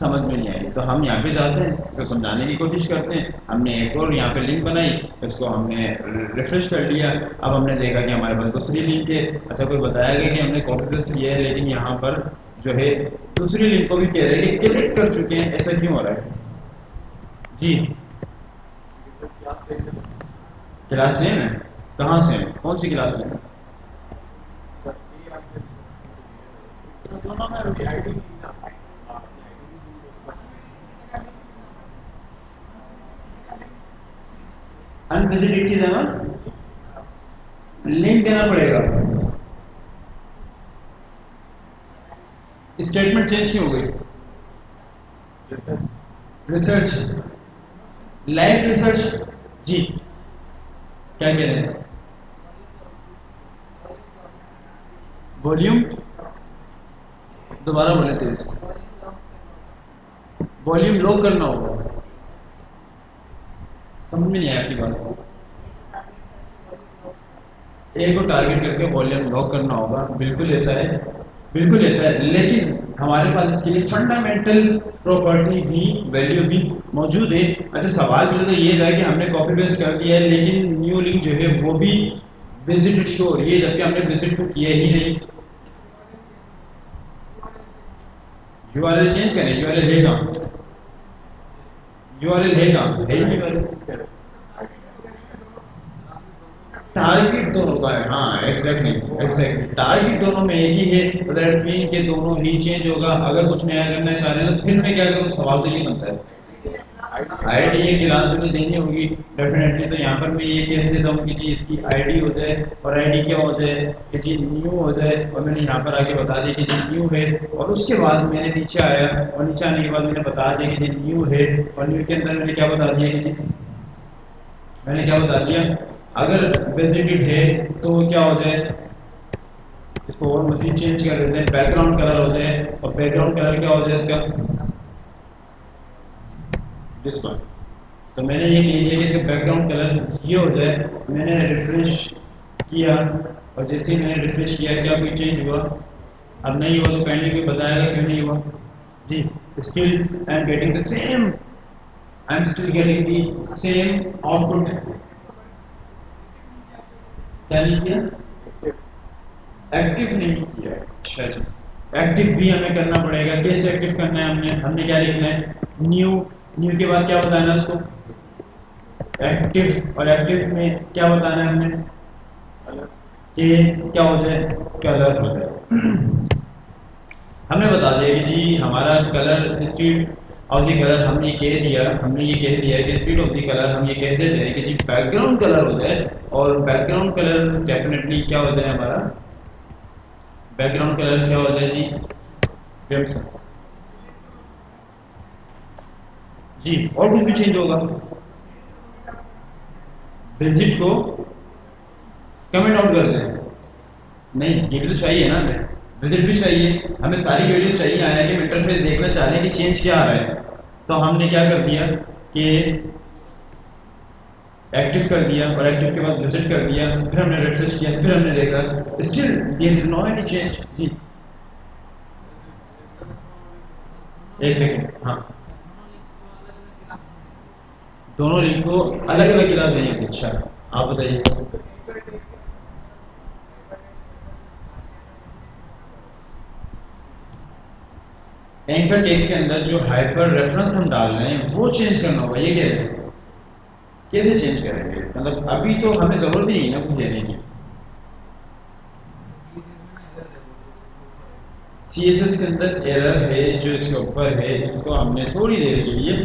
سمجھ میں نہیں آئی تو ہم یہاں پہ جاتے ہیں اس کو سمجھانے کی کوشش کرتے ہیں. ہم نے ایک اور یہاں پہ لنک بنائی, اس کو ہم نے ریفریش کر لیا. اب ہم نے دیکھا کہ ہمارے پاس دوسری لنک ہے. اچھا کوئی بتایا گیا کہ ہم نے کاپی پیسٹ کیا ہے لیکن یہاں پر جو ہے دوسری لنک کو بھی کہہ رہے ہیں کہ کلک کر چکے ہیں, ایسا کیوں ہو رہا ہے؟ جی کلاس سیم ہے. کہاں سیم؟ کون سی کلاس سیم؟ انویزیٹیڈ کی جگہ لنک دینا پڑے گا. اسٹیٹمنٹ چینج کیوں ہو گئی؟ Research, life research. جی کیا کہہ رہے ہیں؟ والیوم دوبارہ بولے تیز. والیوم لو کرنا ہوگا. سمجھ میں نہیں آیا آپ کی بات. ایک کو ٹارگیٹ کر کے والیوم لاک کرنا ہوگا. بالکل ایسا ہے, بالکل ایسا ہے, لیکن ہمارے پاس اس کے لیے فنڈامنٹل پراپرٹی بھی ویلیو بھی موجود ہے. اچھا سوال میرا تو یہ تھا کہ ہم نے کاپی پیسٹ کر دیا ہے لیکن نیو لنک جو ہے وہ بھی وزٹ شو ہو رہی ہے جبکہ ہم نے وزٹ کو کیا ہی نہیں. یو آر ایل چینج کریں. یو آر ایل ہے کہاں؟ یو آر ایل ہے کہاں؟ ہے یو آر ایل. ٹارگیٹ دونوں کا ہے. ہاں ایگزیکٹلی ٹارگیٹ دونوں میں ایک ہی ہے. دیٹس مین کہ دونوں ہی چینج ہوگا. اگر کچھ نیا کرنا چاہ رہے ہیں تو پھر میں کیا کروں؟ سوال تو یہ بنتا ہے آئی ڈی ایک کلاس میں تو دینی ہوگی ڈیفینیٹلی. تو یہاں پر میں یہ کہہ دیتا ہوں کہ جی اس کی آئی ڈی ہو جائے اور آئی ڈی کیا ہو جائے کہ جی نیو ہو جائے. اور میں نے یہاں پر آ کے بتا دیا کہ جی نیو ہے. اور اس کے بعد میں نے نیچے آیا اور نیچے آنے کے بعد میں نے بتا دیا کہ جی نیو ہے. اور نیو کے اندر میں نے کیا بتا دیا کہ جی میں نے کیا بتا دیا اگر وزٹڈ ہے تو کیا ہو جائے, اس کو اور مزید چینج کر دیتے ہیں. بیک گراؤنڈ کلر ہو جائے. اور بیک گراؤنڈ کلر کیا ہو جائے اس کا ڈسپل. تو میں نے یہ کہہ دیا کہ اس کا بیک گراؤنڈ کلر یہ ہو جائے. میں نے ریفریش کیا اور جیسے ہی میں نے ریفریش کیا کیا کوئی چینج ہوا؟ اب نہیں ہوا تو کہنے کوئی بتائے گا کیوں نہیں ہوا؟ جی still I am getting the same, I am still getting the same output. کیا نہیں کیا؟ ایکٹیو نہیں کیا. اچھا جی ایکٹیو بھی ہمیں کرنا پڑے گا. کیسے ایکٹیو کرنا ہے؟ ہم نے کیا لکھنا ہے؟ نیو. نیو کے بعد کیا بتانا ہے اس کو؟ ایکٹیو. اور ایکٹیو میں کیا بتانا ہے ہم نے کہ کیا ہو جائے؟ کلر ہو جائے. ہم نے بتا دیا کہ جی ہمارا colour speed of the colour ہم نے یہ کہہ دیا کہ اسپیڈ آف دی کلر ہم یہ کہہ دیتے ہیں کہ جی بیک گراؤنڈ کلر ہو جائے. اور بیک گراؤنڈ کلر ڈیفینیٹلی کیا ہو جائے ہمارا بیک گراؤنڈ کلر کیا ہو جائے جی کریمسن. جی اور کچھ بھی چینج ہوگا؟ وزٹ کو کمنٹ آؤٹ کر دیں. نہیں یہ بھی تو چاہیے نا, ہمیں وزٹ بھی چاہیے. ہمیں ساری ویڈیوز چاہیے آیا کہ ہم انٹرفیس دیکھنا چاہ رہے ہیں کہ چینج کیا آ رہا ہے. تو ہم نے کیا کر دیا کہ ایکٹیو کر دیا اور ایکٹیو کے بعد وزٹ کر دیا. پھر ہم نے ریفریش کیا. پھر ہم نے دیکھا still there is no any change. جی ایک سیکنڈ. ہاں دونوں لنک کو الگ الگ کلاس دیں گے. اچھا آپ بتائیے. اینکر ٹیگ کے اندر جو ہائپر ریفرنس ہم ڈال رہے ہیں وہ چینج کرنا ہوگا. یہ کہہ رہے ہیں کیسے چینج کریں گے؟ مطلب ابھی تو ہمیں ضرورت نہیں ہے نا کچھ دینے کی. سی ایس ایس کے اندر ایرر ہے جو اس کے اوپر ہے, اس کو ہم نے تھوڑی دیر کے لیے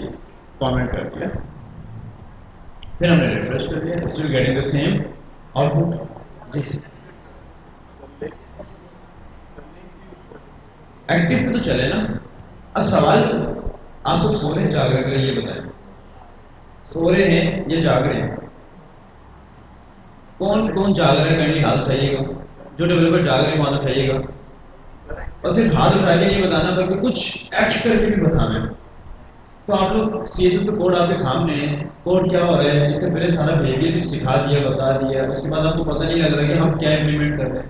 کامنٹ کر دیا. پھر ہم نے ریفریش کر دیا. Still getting the same output. جی ایکٹیو پہ تو چلے نا. اب سوال آپ سب سو رہے ہیں جاگ رہے ہیں؟ یہ بتائیں سو رہے ہیں یا جاگ رہے ہیں؟ کون کون جاگ رہے ہیں؟ کہیں ہاتھ اٹھائیے گا. جو ڈیولپر جاگ رہے ہیں وہاں اٹھائیے گا. اور صرف ہاتھ اٹھا کے نہیں بتانا بلکہ کچھ ایکٹ کر کے بھی بتانا ہے. تو آپ لوگ سی ایس ایس کا کوڈ آپ کے سامنے ہے. کوڈ کیا ہو رہا ہے اس سے پہلے سارا بیہیویئر بھی سکھا دیا بتا دیا. اس کے بعد آپ کو پتہ نہیں لگ رہا کہ ہم کیا امپلیمنٹ کر رہے ہیں.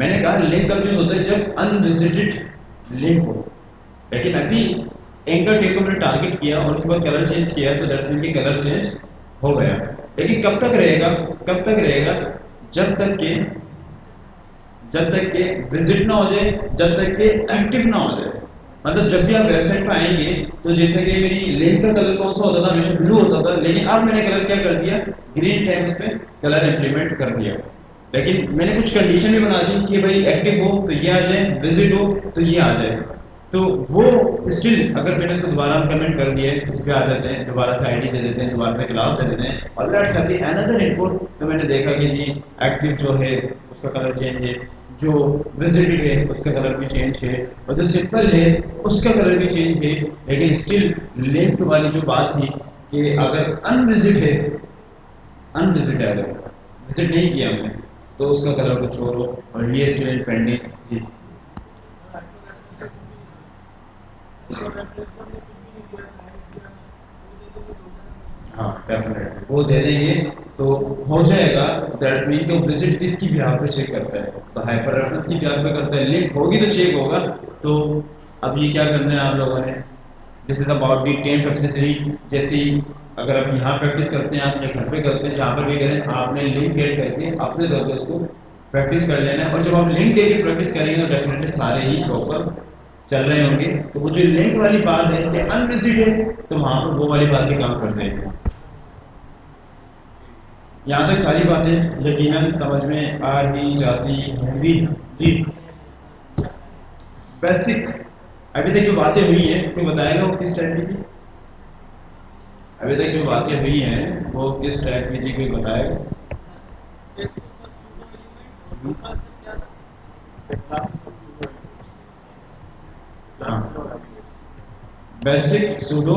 میں نے کہا لنک کب یوز ہوتا ہے جب انوزٹڈ لنک ہو، لیکن ابھی اینکر ٹیگ کو میں نے ٹارگیٹ کیا اور اس کے بعد کلر چینج کیا تو دیٹس مین کہ کلر چینج ہو گیا. لیکن کب تک رہے گا، کب تک رہے گا، جب تک کہ وزٹ نہ ہو جائے، جب تک کہ ایکٹیو نہ ہو جائے. مطلب جب بھی آپ ویب سائٹ پہ آئیں گے تو جیسے کہ میری لنک کا کلر کون سا ہوتا تھا، ہمیشہ بلو ہوتا تھا، لیکن اب میں نے کلر کیا کر دیا، گرین ٹیکسٹ پہ کلر امپلیمنٹ کر دیا. لیکن میں نے کچھ کنڈیشن بھی بنا دی کہ بھائی ایکٹیو ہو تو یہ آ جائے، وزٹ ہو تو یہ آ جائے. تو وہ اسٹل اگر میں نے اس کو دوبارہ کمنٹ کر دیا ہے، اس پہ آ جاتے ہیں، دوبارہ سے آئی ڈی دے دیتے ہیں، دوبارہ سے کلاس دے دیتے ہیں اور let's have the another input. تو میں نے دیکھا کہ جی ایکٹیو جو ہے اس کا کلر چینج ہے، جو وزٹڈ ہے اس کا کلر بھی چینج ہے، اور جو سمپل ہے اس کا کلر بھی چینج ہے. لیکن اسٹل لنک والی جو بات تھی کہ اگر انوزٹ ہے، انوزٹ ہے، اگر وزٹ نہیں کیا ہم نے تو اس کا کلر کچھ اور ہو، اور یہ اسٹل پینڈنگ. جی ہاں ڈیفینیٹلی وہ دے دیں گے تو ہو جائے گا. دیٹس مین کہ وزٹ کس کی بہاف پہ چیک کرتا ہے، تو ہائپر ریفرنس کی بہاف پہ کرتا ہے. لنک ہوگی تو چیک ہوگا. تو اب یہ کیا کرنا ہے آپ لوگوں نے، دس از اباؤٹ دی 10:53. جیسی اگر آپ یہاں پریکٹس کرتے ہیں، آپ اپنے گھر پہ کرتے ہیں، جہاں پر بھی کریں، آپ نے لنک ایڈ کر کے اپنے طور پہ اس کو پریکٹس کر لینا ہے. اور جب آپ لنک دے کے پریکٹس کریں گے تو ڈیفینیٹلی سارے ہی پراپر چل رہے ہوں گے. تو وہ جو لنک والی بات ہے کہ انوزٹ ہے تو وہاں پر وہ والی بات بھی کام کر دیں گے. یہاں تک ساری باتیں یقیناً سمجھ میں آ ہی جاتی ہوں گی. جی بیسک ابھی تک جو باتیں ہوئی ہیں کوئی بتائے گا وہ کس ٹائپ کی تھی؟ ابھی تک جو باتیں ہوئی ہیں وہ کس ٹائپ کی تھی، کوئی بتائے گا؟ ہاں بیسک سوڈو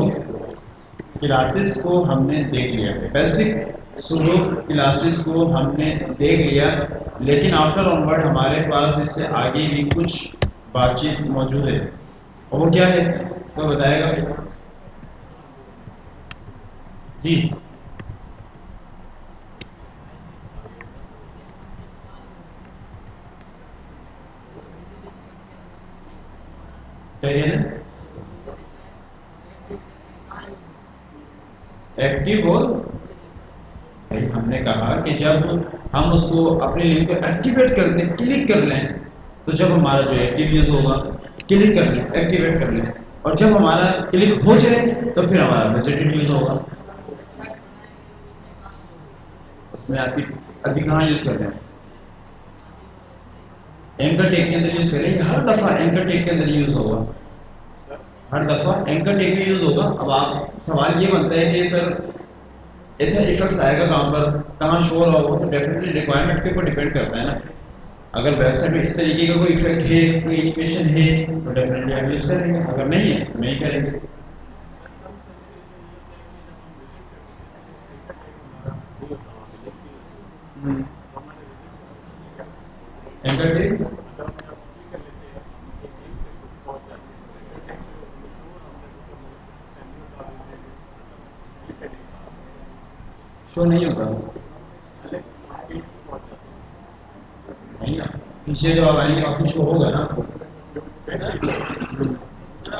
کلاسز کو ہم نے دیکھ لیا، بیسک سوڈو کلاسز کو ہم نے دیکھ لیا. لیکن آفٹر آن ورڈ ہمارے پاس اس سے آگے بھی کچھ بات چیت موجود ہے، اور وہ کیا ہے تو بتائے گا. جی کہیے نا، ایکٹیو ہو. ہم نے کہا کہ جب ہم اس کو اپنے لنک کو ایکٹیویٹ کر دیں، کلک کر لیں، تو جب ہمارا جو ایکٹیو یوز ہوگا کلک کر لیں، ایکٹیویٹ کر لیں، اور جب ہمارا کلک ہو جائے تو پھر ہمارا وزٹڈ یوز ہوگا. اس میں آپ کی ابھی کہاں یوز کر رہے ہیں؟ اینکر ٹیگ کے اندر یوز کریں گے، ہر دفعہ اینکر ٹیگ کے اندر یوز ہوگا، ہر دفعہ اینکر ٹیگ میں یوز ہوگا. اب آپ سوال یہ بنتا ہے کہ سر ایسا ایفیکٹس آئے گا کہاں پر، کہاں شو ہو رہا ہوگا؟ تو ڈیفینیٹلی ریکوائرمنٹ کے اوپر ڈیپینڈ کرتا ہے نا. اگر ویب سائٹ میں اس طریقے کا کوئی ایفیکٹ ہے، کوئی انیمیشن ہے تو ڈیفینیٹلی آپ یوز کریں گے، اگر نہیں ہے تو نہیں کریں گے. اینکر ٹیگ شو نہیں ہوتا، نہیں نا، پیچھے جو آپ آئیں گے آپ کو شو ہوگا نا آپ کو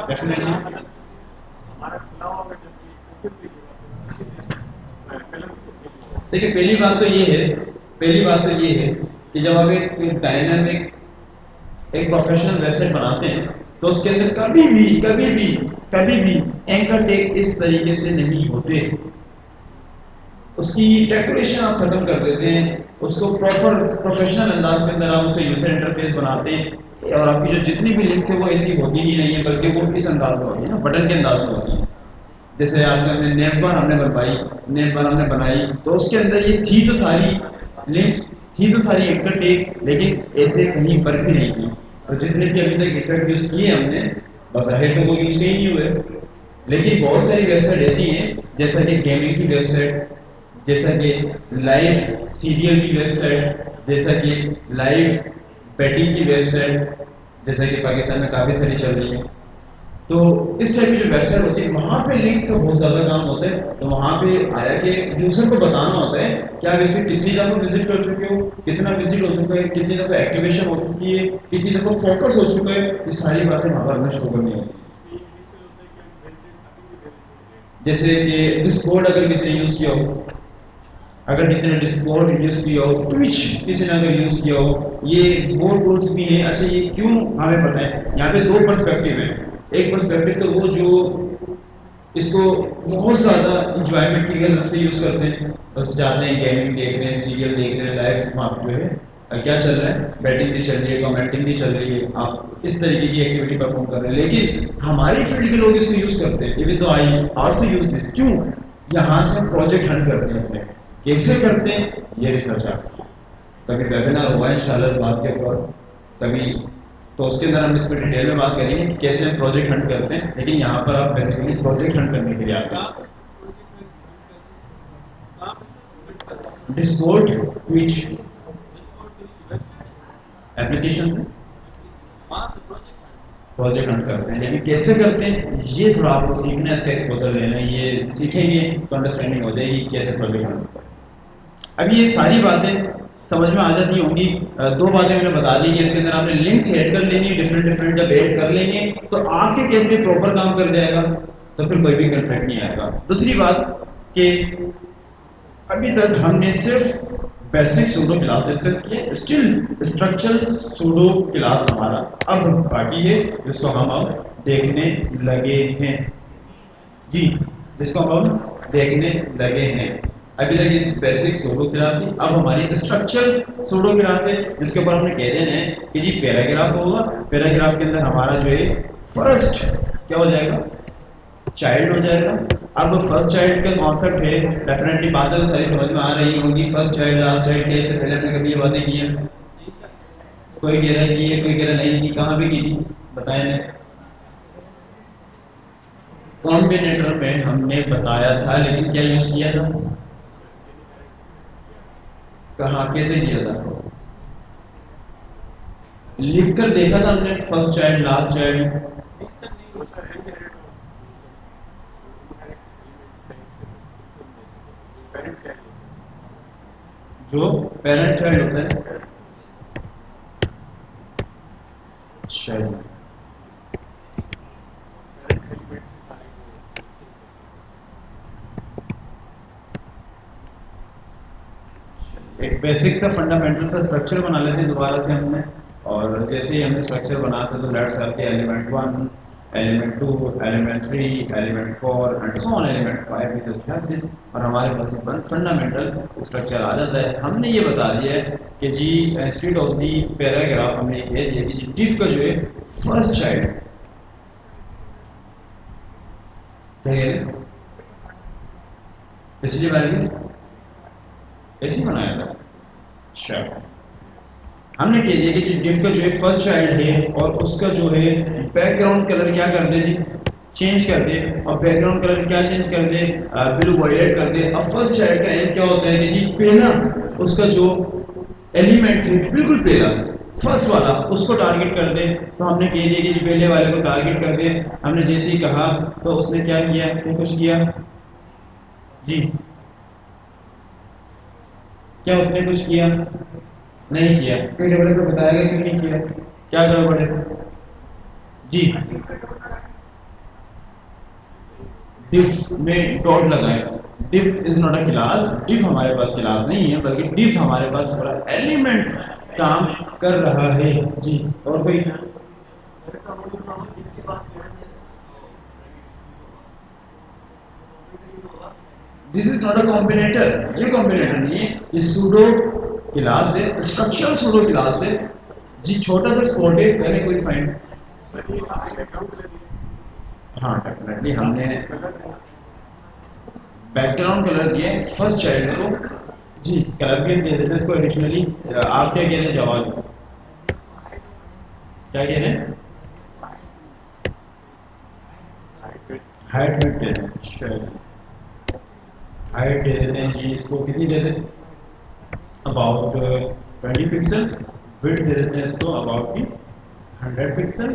ڈیفینیٹلی. دیکھیے پہلی بات تو یہ ہے، پہلی بات تو یہ ہے کہ جب آپ ایک ڈائنامک ایک پروفیشنل ویب سائٹ بناتے ہیں تو اس کے اندر کبھی بھی اینکر ٹیگ اس طریقے سے نہیں ہوتے. اس کی ڈیکوریشن آپ ختم کر دیتے ہیں، اس کو پراپر پروفیشنل انداز کے اندر آپ اس کا یوزر انٹرفیس بناتے ہیں، اور آپ کی جو جتنی بھی لنکس ہیں وہ ایسی ہوتی ہی نہیں ہے، بلکہ وہ کس انداز میں ہوتی ہے نا، بٹن کے انداز میں ہوتی ہے. جیسے آج ہم نے نیب بار ہم نے بنوائی، نیب بار ہم نے بنائی تو اس کے اندر یہ تھی تو ساری لنکس، تھی تو ساری اینکر ٹیگ، لیکن ایسے کہیں پر بھی نہیں تھی. اور جتنے بھی ابھی تک ایفیکٹ یوز کیے ہم نے بظاہر تو وہ یوز کہیں نہیں ہوئے. لیکن بہت ساری ویب سائٹ ایسی ہیں جیسا کہ گیمنگ کی ویب سائٹ، جیسا کہ لائف سیریل کی ویب سائٹ، جیسا کہ لائف بیٹنگ کی ویب سائٹ، جیسا کہ پاکستان میں کافی ساری چل رہی ہیں. تو اس ٹائپ کی جو ویب سائٹ ہوتی ہے وہاں پہ لنکس کا بہت زیادہ کام ہوتا ہے. تو وہاں پہ آیا کہ یوزر کو بتانا ہوتا ہے کہ آپ اس پہ کتنی دفعہ وزٹ کر چکے ہو, کتنا وزٹ ہو چکا ہے, کتنی دفعہ ایکٹیویشن ہو چکی ہے, کتنی دفعہ فوکس ہو چکا ہے. یہ ساری باتیں وہاں پر ہمیں شو کرنی ہوتی ہیں. جیسے کہ ڈسکورڈ اگر کسی نے یوز کیا ہو, اگر کسی نے ڈسکورڈ یوز کیا ہو, ٹویچ کسی نے اگر یوز کیا ہو, یہ وہ ٹولس بھی ہیں. اچھا یہ کیوں ہمیں پتہ ہے؟ یہاں پہ دو پرسپیکٹیو ہیں. ایک پرسپیکٹیو تو وہ جو اس کو بہت زیادہ انجوائمنٹ کی غرض سے یوز کرتے ہیں, بس جاتے ہیں گیمنگ دیکھ رہے ہیں, سیریل دیکھ رہے ہیں, لائف وہاں جو ہے کیا چل رہا ہے, بیٹنگ بھی چل رہی ہے, کمنٹنگ بھی چل رہی ہے, آپ اس طریقے کی ایکٹیویٹی پرفارم کر رہے ہیں. لیکن ہماری فیلڈ کے لوگ اس کو یوز کرتے ہیں. ایون تو آئی آلسو یوز دس. کیوں؟ یہاں سے ہم پروجیکٹ ہنٹ کرتے ہیں اپنے. کیسے کرتے ہیں یہ ریسرچ آپ کبھی ویبینار ہوگا ان شاء اللہ اس بات کے اوپر کبھی, تو اس کے اندر ہم اس پہ ڈیٹیل میں بات کریں گے کہ کیسے ہم پروجیکٹ ہنٹ کرتے ہیں. لیکن یہاں پر آپ بیسیکلی پروجیکٹ ہنٹ کرنے کے لیے آتے ہیں. ڈسکورڈ ٹویچ ایپلیکیشن پروجیکٹ ہنٹ کرتے ہیں. لیکن کیسے کرتے ہیں یہ تھوڑا آپ کو سیکھنا ہے, اس کا ایکسپوزر لینا ہے. یہ سیکھیں گے تو انڈرسٹینڈنگ ہو جائے گی کیسے پروجیکٹ ہنٹ کرتے ہیں. ابھی یہ ساری باتیں سمجھ میں آ جاتی ہوں گی. دو باتیں میں نے بتا دی کہ اس کے اندر آپ نے لنکس ایڈ کر لیں گے, ڈفرینٹ جب ایڈ کر لیں گے تو آپ کے کیس میں پراپر کام کر جائے گا, تو پھر کوئی بھی کنفلکٹ نہیں آئے گا. دوسری بات کہ ابھی تک ہم نے صرف بیسک سوڈو کلاس ڈسکس کیے, اسٹل اسٹرکچرل سوڈو کلاس ہمارا اب باقی ہے جس کو ہم اب دیکھنے لگے ہیں. جی جس کو ہم دیکھنے لگے ہیں. ابھی تک یہ بیسک سوڈو کلاس تھی, اب ہماری اسٹرکچر سوڈو کلاس ہے جس کے اوپر ہم نے کہہ دینا ہے کہ جی پیراگراف ہوگا. پیراگراف کے اندر ہمارا جو ہے فرسٹ کیا ہو جائے گا, چائلڈ ہو جائے گا. اب فرسٹ چائلڈ کا کانسیپٹ ہے, ڈیفینیٹلی باتیں تو ساری سمجھ میں آ رہی ہوں گی. فرسٹ چائلڈ لاسٹ چائلڈ کے سے پہلے ہم نے کبھی یہ باتیں کی ہیں؟ کوئی کہہ رہا ہے کہ کوئی کہہ رہا نہیں کی. کہاں پہ کی تھی بتائیں نے؟ کمبینیٹر میں ہم نے بتایا تھا, لیکن کیا یوز کیا تھا, کہاں کیسے کیا تھا, لکھ کر دیکھا تھا ہم نے فرسٹ چائلڈ لاسٹ چائلڈ. جو پیرنٹ چائلڈ ہوتا ہے. اچھا ایک بیسک سا فنڈامنٹل سا اسٹرکچر بنا لیتے ہیں دوبارہ سے ہم نے. اور جیسے ہی ہم نے اسٹرکچر بناتے تو لیٹس آتے element 1, element 2, element 3, element 4 and so on element 5 which is have this. اور ہمارے پاس فنڈامنٹل اسٹرکچر آ جاتا ہے. ہم نے یہ بتا دیا ہے کہ جی انسٹیڈ آف دی پیراگراف ہم نے یہ کہہ دیا کہ ڈیف کا جو ہے فرسٹ چائلڈ پچھلی بار بھی ایسے ہی بنایا تھا. اچھا ہم نے کہہ دیا کہ ڈیف کا جو ہے فرسٹ چائلڈ ہے اور اس کا جو ہے بیک گراؤنڈ کلر کیا کر دے جی, چینج کر دے. اور بیک گراؤنڈ کلر کیا چینج کر دے, بلو وائلٹ کر دے. اب فرسٹ چائلڈ کا ایم کیا ہوتا ہے کہ جی پہلا اس کا جو ایلیمنٹ ہے بالکل پہلا فرسٹ والا اس کو ٹارگٹ کر دے. تو ہم نے کہہ دیا کہ جی پہلے والے کو ٹارگٹ کر دے. ہم نے جیسے ہی کہا تو اس نے کیا کیا, کچھ کیا جی, کیا اس نے کچھ کیا نہیں کیا. کوئی ڈیولپر کو بتایا گا کیوں نہیں کیا, کیا گڑبڑ ہے جی. ڈف میں ڈاٹ لگائے. ڈف از ناٹ اے کلاس. ڈف ہمارے پاس کلاس نہیں ہے بلکہ ڈف ہمارے پاس پورا ایلیمنٹ کام کر رہا ہے جی. اور کوئی دس از ناٹ اے کمبینیٹر. یہ کمبینیٹر نہیں ہے, یہ سوڈو کلاس ہے, اسٹرکچرل سوڈو کلاس ہے جی. چھوٹا سا اسپورٹ ہے, پہلے کوئی فائنڈ. ہاں ڈیفینیٹلی ہم نے بیک گراؤنڈ کلر دیا ہے فرسٹ چائلڈ کو جی. کلر بھی دے دیتے اس کو ایڈیشنلی. آپ کیا کہہ رہے ہیں جواب, کیا کہہ رہے ہیں, ہائٹ ویٹ دے دیں. ہائٹ دے دیتے ہیں جی, اس کو کتنی دے دیں, اباؤٹ 20 پکسل. ویٹ دے دیتے ہیں اس کو اباؤٹ کی 100 پکسل.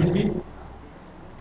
50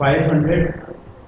500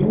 2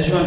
H1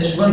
H1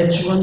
H1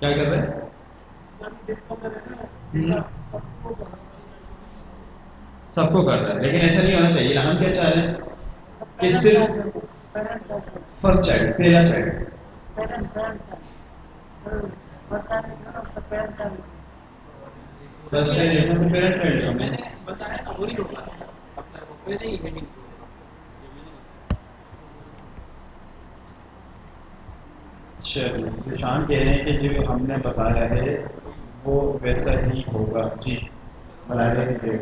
کیا کر رہے ہیں؟ سب کو کرتا ہے لیکن ایسا نہیں ہونا چاہیے. ہم کیا چاہ رہے ہیں کہ صرف فرسٹ چائلڈ پہلا چائلڈ. فرسٹ چائلڈ دیکھنا تو پیرنٹ چائلڈ ہمیں چلیے شان کہہ رہے ہیں کہ جو ہم نے بتایا ہے وہ ویسا ہی ہوگا. جی بنا رہے ہیں.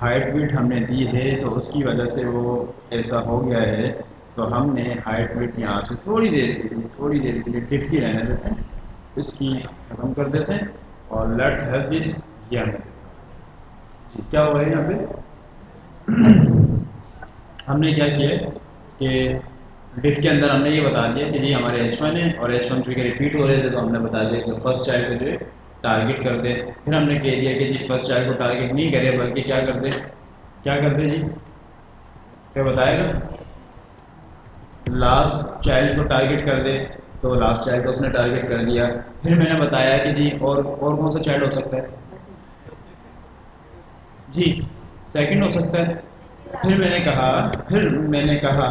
ہائٹ ویٹ ہم نے دی ہے تو اس کی وجہ سے وہ ایسا ہو گیا ہے. تو ہم نے ہائٹ ویٹ یہاں سے تھوڑی دیر کے لیے ڈفٹی رہنے دیتے ہیں, اس کی ختم کر دیتے ہیں اور لیٹس ہیو دس یہ ہمیں جی کیا ہوا ہے یہاں پہ. ہم نے کیا کیا کہ ڈف کے اندر ہم نے یہ بتا دیا کہ جی ہمارے H1 ہے اور H1 چونکہ ریپیٹ ہو رہے تھے تو ہم نے بتا دیا کہ فرسٹ چائلڈ کو جو ہے ٹارگیٹ کر دے. پھر ہم نے کہہ دیا کہ جی فرسٹ چائلڈ کو ٹارگیٹ نہیں کرے بلکہ کیا کر دے جی کیا بتائے گا لاسٹ چائلڈ کو ٹارگیٹ کر دے. تو لاسٹ چائلڈ کو اس نے ٹارگیٹ کر دیا. پھر میں نے بتایا کہ جی اور کون سا چائلڈ ہو سکتا ہے جی سیکنڈ ہو سکتا ہے. پھر میں نے کہا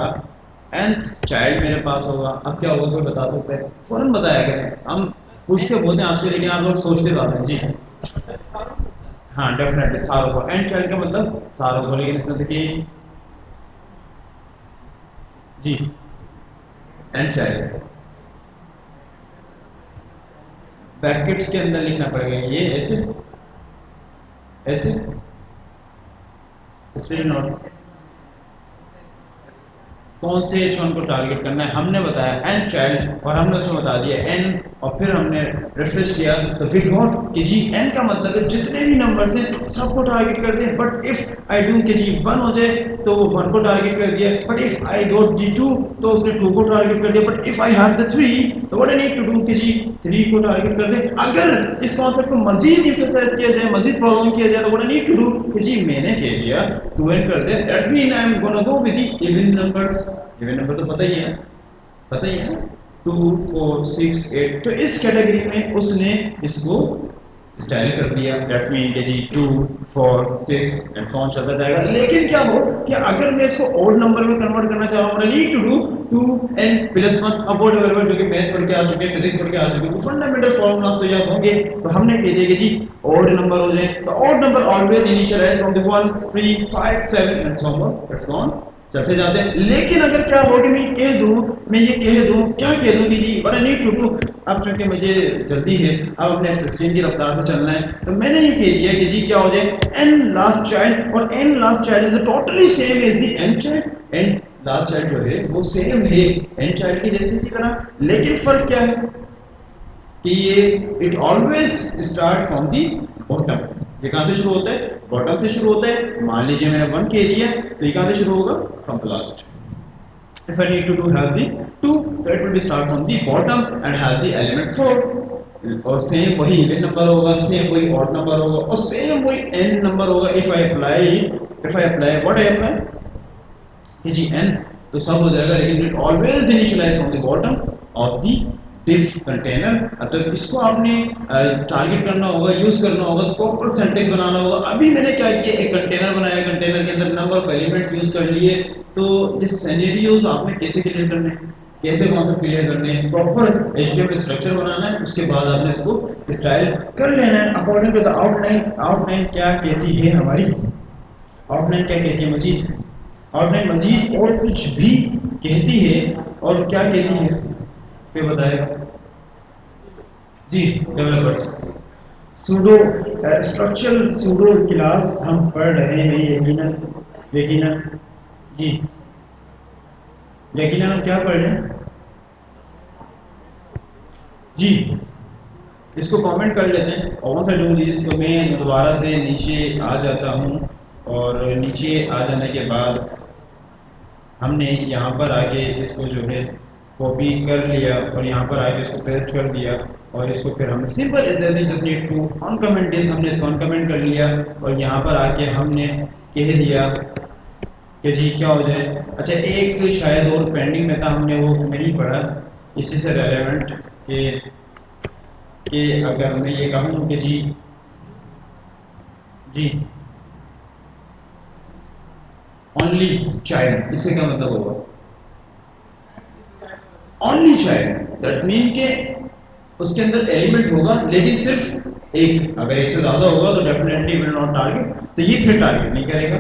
nth چائلڈ میرے پاس ہوگا. اب کیا ہوگا کوئی بتا سکتا ہے فوراً بتایا کریں. ہم پوچھتے بولتے ہیں آپ سے لیکن آپ لوگ سوچتے زیادہ ہیں. جی ہاں ڈیفینیٹلی ساروں کو اینڈ چائلڈ کا مطلب ساروں کو. لیکن اس میں دیکھیے جی اینڈ چائلڈ بیکٹس کے اندر لکھنا پڑے گا یہ ایسے ایسے اسٹیل نوٹ کون سے H1 کو ٹارگیٹ کرنا ہے. ہم نے بتایا n چائلڈ اور ہم نے اس میں بتا دیا n اور پھر ہم نے ریفریش کیا تو وی گاٹ کہ جی n کا مطلب ہے جتنے بھی نمبرز ہیں سب کو ٹارگیٹ کر دیں. بٹ اف آئی ڈو کہ جی 1 ہو جائے تو وہ 1 کو ٹارگیٹ کر دیا. بٹ اف آئی گاٹ جی 2 تو اس نے 2 کو ٹارگیٹ کر دیا. But if I have the 3 تو what I need to do کہ جی 3 کو ٹارگیٹ کر دیں. اگر اس کانسیپٹ کو مزید ایمفیسائز کیا جائے مزید پرابلم کیا جائے تو what I need to do کہ جی میں نے کہہ دیا 2n کر دیں. That mean I am gonna go with the even numbers. Even number تو پتہ ہی ہے 2 4 6 8. تو اس کیٹیگری میں اس نے اس کو اسٹائل کر دیا. دیٹس مین کہ جی 2 4 6 اینڈ سو آن چلتا جائے گا. لیکن کیا ہو کہ اگر میں اس کو اوڈ نمبر میں کنورٹ کرنا چاہ رہا ہوں نیڈ ٹو ڈو 2n + 1. اب وہ ڈیولپر جو کہ میتھ پڑھ کے آ چکے ہیں فزکس پڑھ کے آ چکے ہیں وہ فنڈامنٹل فارمولاز تو یاد ہوں گے. تو ہم نے کہہ دیا کہ جی اوڈ نمبر ہو جائیں تو odd number always initialise from the 1 3 5 7 and so on چلتے جاتے ہیں. لیکن اگر کیا ہو کہ میں یہ کہہ دوں کیا کہہ دوں کہ جی بڑا نیڈ ٹو ڈو. اب چونکہ مجھے جلدی ہے اب اپنے F16 کی رفتار سے چلنا ہے تو میں نے یہ کہہ دیا کہ جی کیا ہو جائے n لاسٹ چائلڈ اور n last child is totally same as the n child. n last child جو ہے وہ سیم ہے n چائلڈ کی جیسے کی طرح. لیکن فرق کیا ہے کہ یہ it always start from the bottom. یہ کہاں سے شروع ہوتا ہے باٹم سے شروع ہوتا ہے. مان لیجیے میں نے 1 کہہ دیا تو یہ کہاں سے شروع ہوگا from the last. If I need to do have the 2 so it will be start from the bottom and have the element 4 اور سیم وہی ایون نمبر ہوگا سیم وہی آڈ نمبر ہوگا اور سیم وہی n نمبر ہوگا. if I apply what I apply کہ جی n تو سب ہو جائے گا. لیکن it always initialize from the bottom of the diff container. اگر اس کو آپ نے ٹارگیٹ کرنا ہوگا یوز کرنا ہوگا تو پراپر سینٹیکس بنانا ہوگا. ابھی میں نے کیا کیا ایک کنٹینر بنایا کنٹینر کے اندر نمبر آف ایلیمنٹ یوز کر لیے. تو یہ سینیریوز آپ نے کیسے کلیئر کرنے ہیں کیسے کانسیپٹ کلیئر کرنے ہیں پراپر HTML اسٹرکچر بنانا ہے. اس کے بعد آپ نے اس کو اسٹائل کر لینا ہے according to the outline. Outline کیا کہتی ہے ہماری آؤٹ لائن کیا کہتی ہے مزید آؤٹ لائن مزید اور کچھ بھی کہتی ہے. اور کیا کہتی ہے پھر بتائے گا جی developers pseudo structural pseudo class ہم پڑھ رہے ہیں یقیناً جی یقیناً ہم کیا پڑھ رہے ہیں جی اس کو کامنٹ کر لیتے ہیں. اور سے ڈو دیس تو میں دوبارہ سے نیچے آ جاتا ہوں اور نیچے آ جانے کے بعد ہم نے یہاں پر آ کے اس کو جو ہے کاپی کر لیا اور یہاں پر آ کے اس کو پیسٹ کر دیا اور اس کو پھر ہم simple is that just need to uncomment this, ہم نے اس کو آن کمنٹ کر لیا اور یہاں پر آ کے ہم نے کہہ دیا کہ جی کیا ہو جائے. اچھا ایک شاید اور پینڈنگ میں تھا، ہم نے وہ نہیں پڑھا اسی سے ریلیونٹ کہ اگر میں یہ کہوں کہ جی اونلی چائلڈ، اس سے کیا مطلب ہوگا؟ اونلی چائلڈ دیٹ مین کہ اس کے اندر ایلیمنٹ ہوگا لیکن صرف ایک، اگر ایک سے زیادہ ہوگا تو ڈیفینیٹلی ول ناٹ ٹارگیٹ، تو یہ پھر ٹارگیٹ نہیں کرے گا.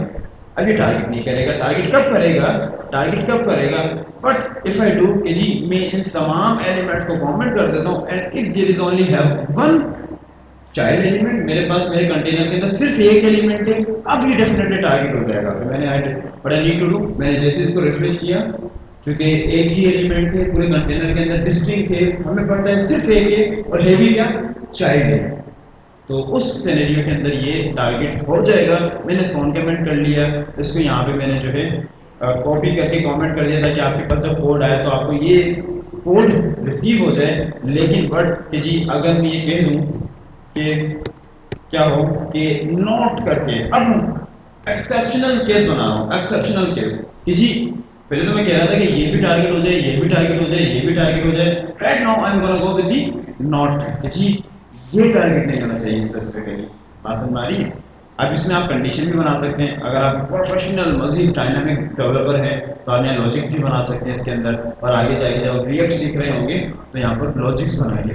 ابھی ٹارگیٹ نہیں کرے گا. ٹارگیٹ کب کرے گا؟ ٹارگیٹ کب کرے گا؟ بٹ اف آئی ڈو کہ جی میں ان تمام ایلیمنٹس کو کامنٹ کر دیتا ہوں and if there is only have one child element, میرے پاس میرے کنٹینر کے اندر صرف ایک ایلیمنٹ ہے، اب یہ ڈیفینیٹلی ٹارگیٹ ہو جائے گا. تو میں نے بڑا نیڈ ٹو ڈو، میں نے جیسے اس کو ریفریش کیا کیونکہ ایک ہی ایلیمنٹ تھے پورے کنٹینر کے اندر، ڈسٹنکٹ تھے، ہمیں پتہ ہے صرف ایک ہے اور ہیوی کیا چائلڈ ہے، تو اس سینیریو کے اندر یہ ٹارگیٹ ہو جائے گا. میں نے اس کو آن کمنٹ کر لیا، اس کو یہاں پہ میں نے جو ہے کاپی کر کے کامنٹ کر دیا تاکہ آپ کے پاس جب کوڈ آئے تو آپ کو یہ کوڈ ریسیو ہو جائے. لیکن بٹ کہ جی اگر میں یہ کہہ دوں کہ کیا ہو کہ نوٹ کر کے، اب ایکسیپشنل کیس بنا رہا ہوں، ایکسیپشنل کیس کہ جی پہلے تو میں کہہ رہا تھا کہ یہ بھی ٹارگیٹ ہو جائے، یہ بھی ٹارگیٹ ہو جائے، یہ بھی ٹارگیٹ ہو جائے. Right now I am gonna go with the not کہ جی یہ ٹارگیٹ نہیں ہونا چاہیے اسپیسیفکلی. بات سمجھ آ رہی ہے؟ اب اس میں آپ کنڈیشن بھی بنا سکتے ہیں، اگر آپ پروفیشنل مزید ڈائنامک ڈیولپر ہیں تو آپ یہاں لاجکس بھی بنا سکتے ہیں اس کے اندر، اور آگے جا کے جب ریئیکٹ سیکھ رہے ہوں گے تو یہاں پر لاجکس بنائیں گے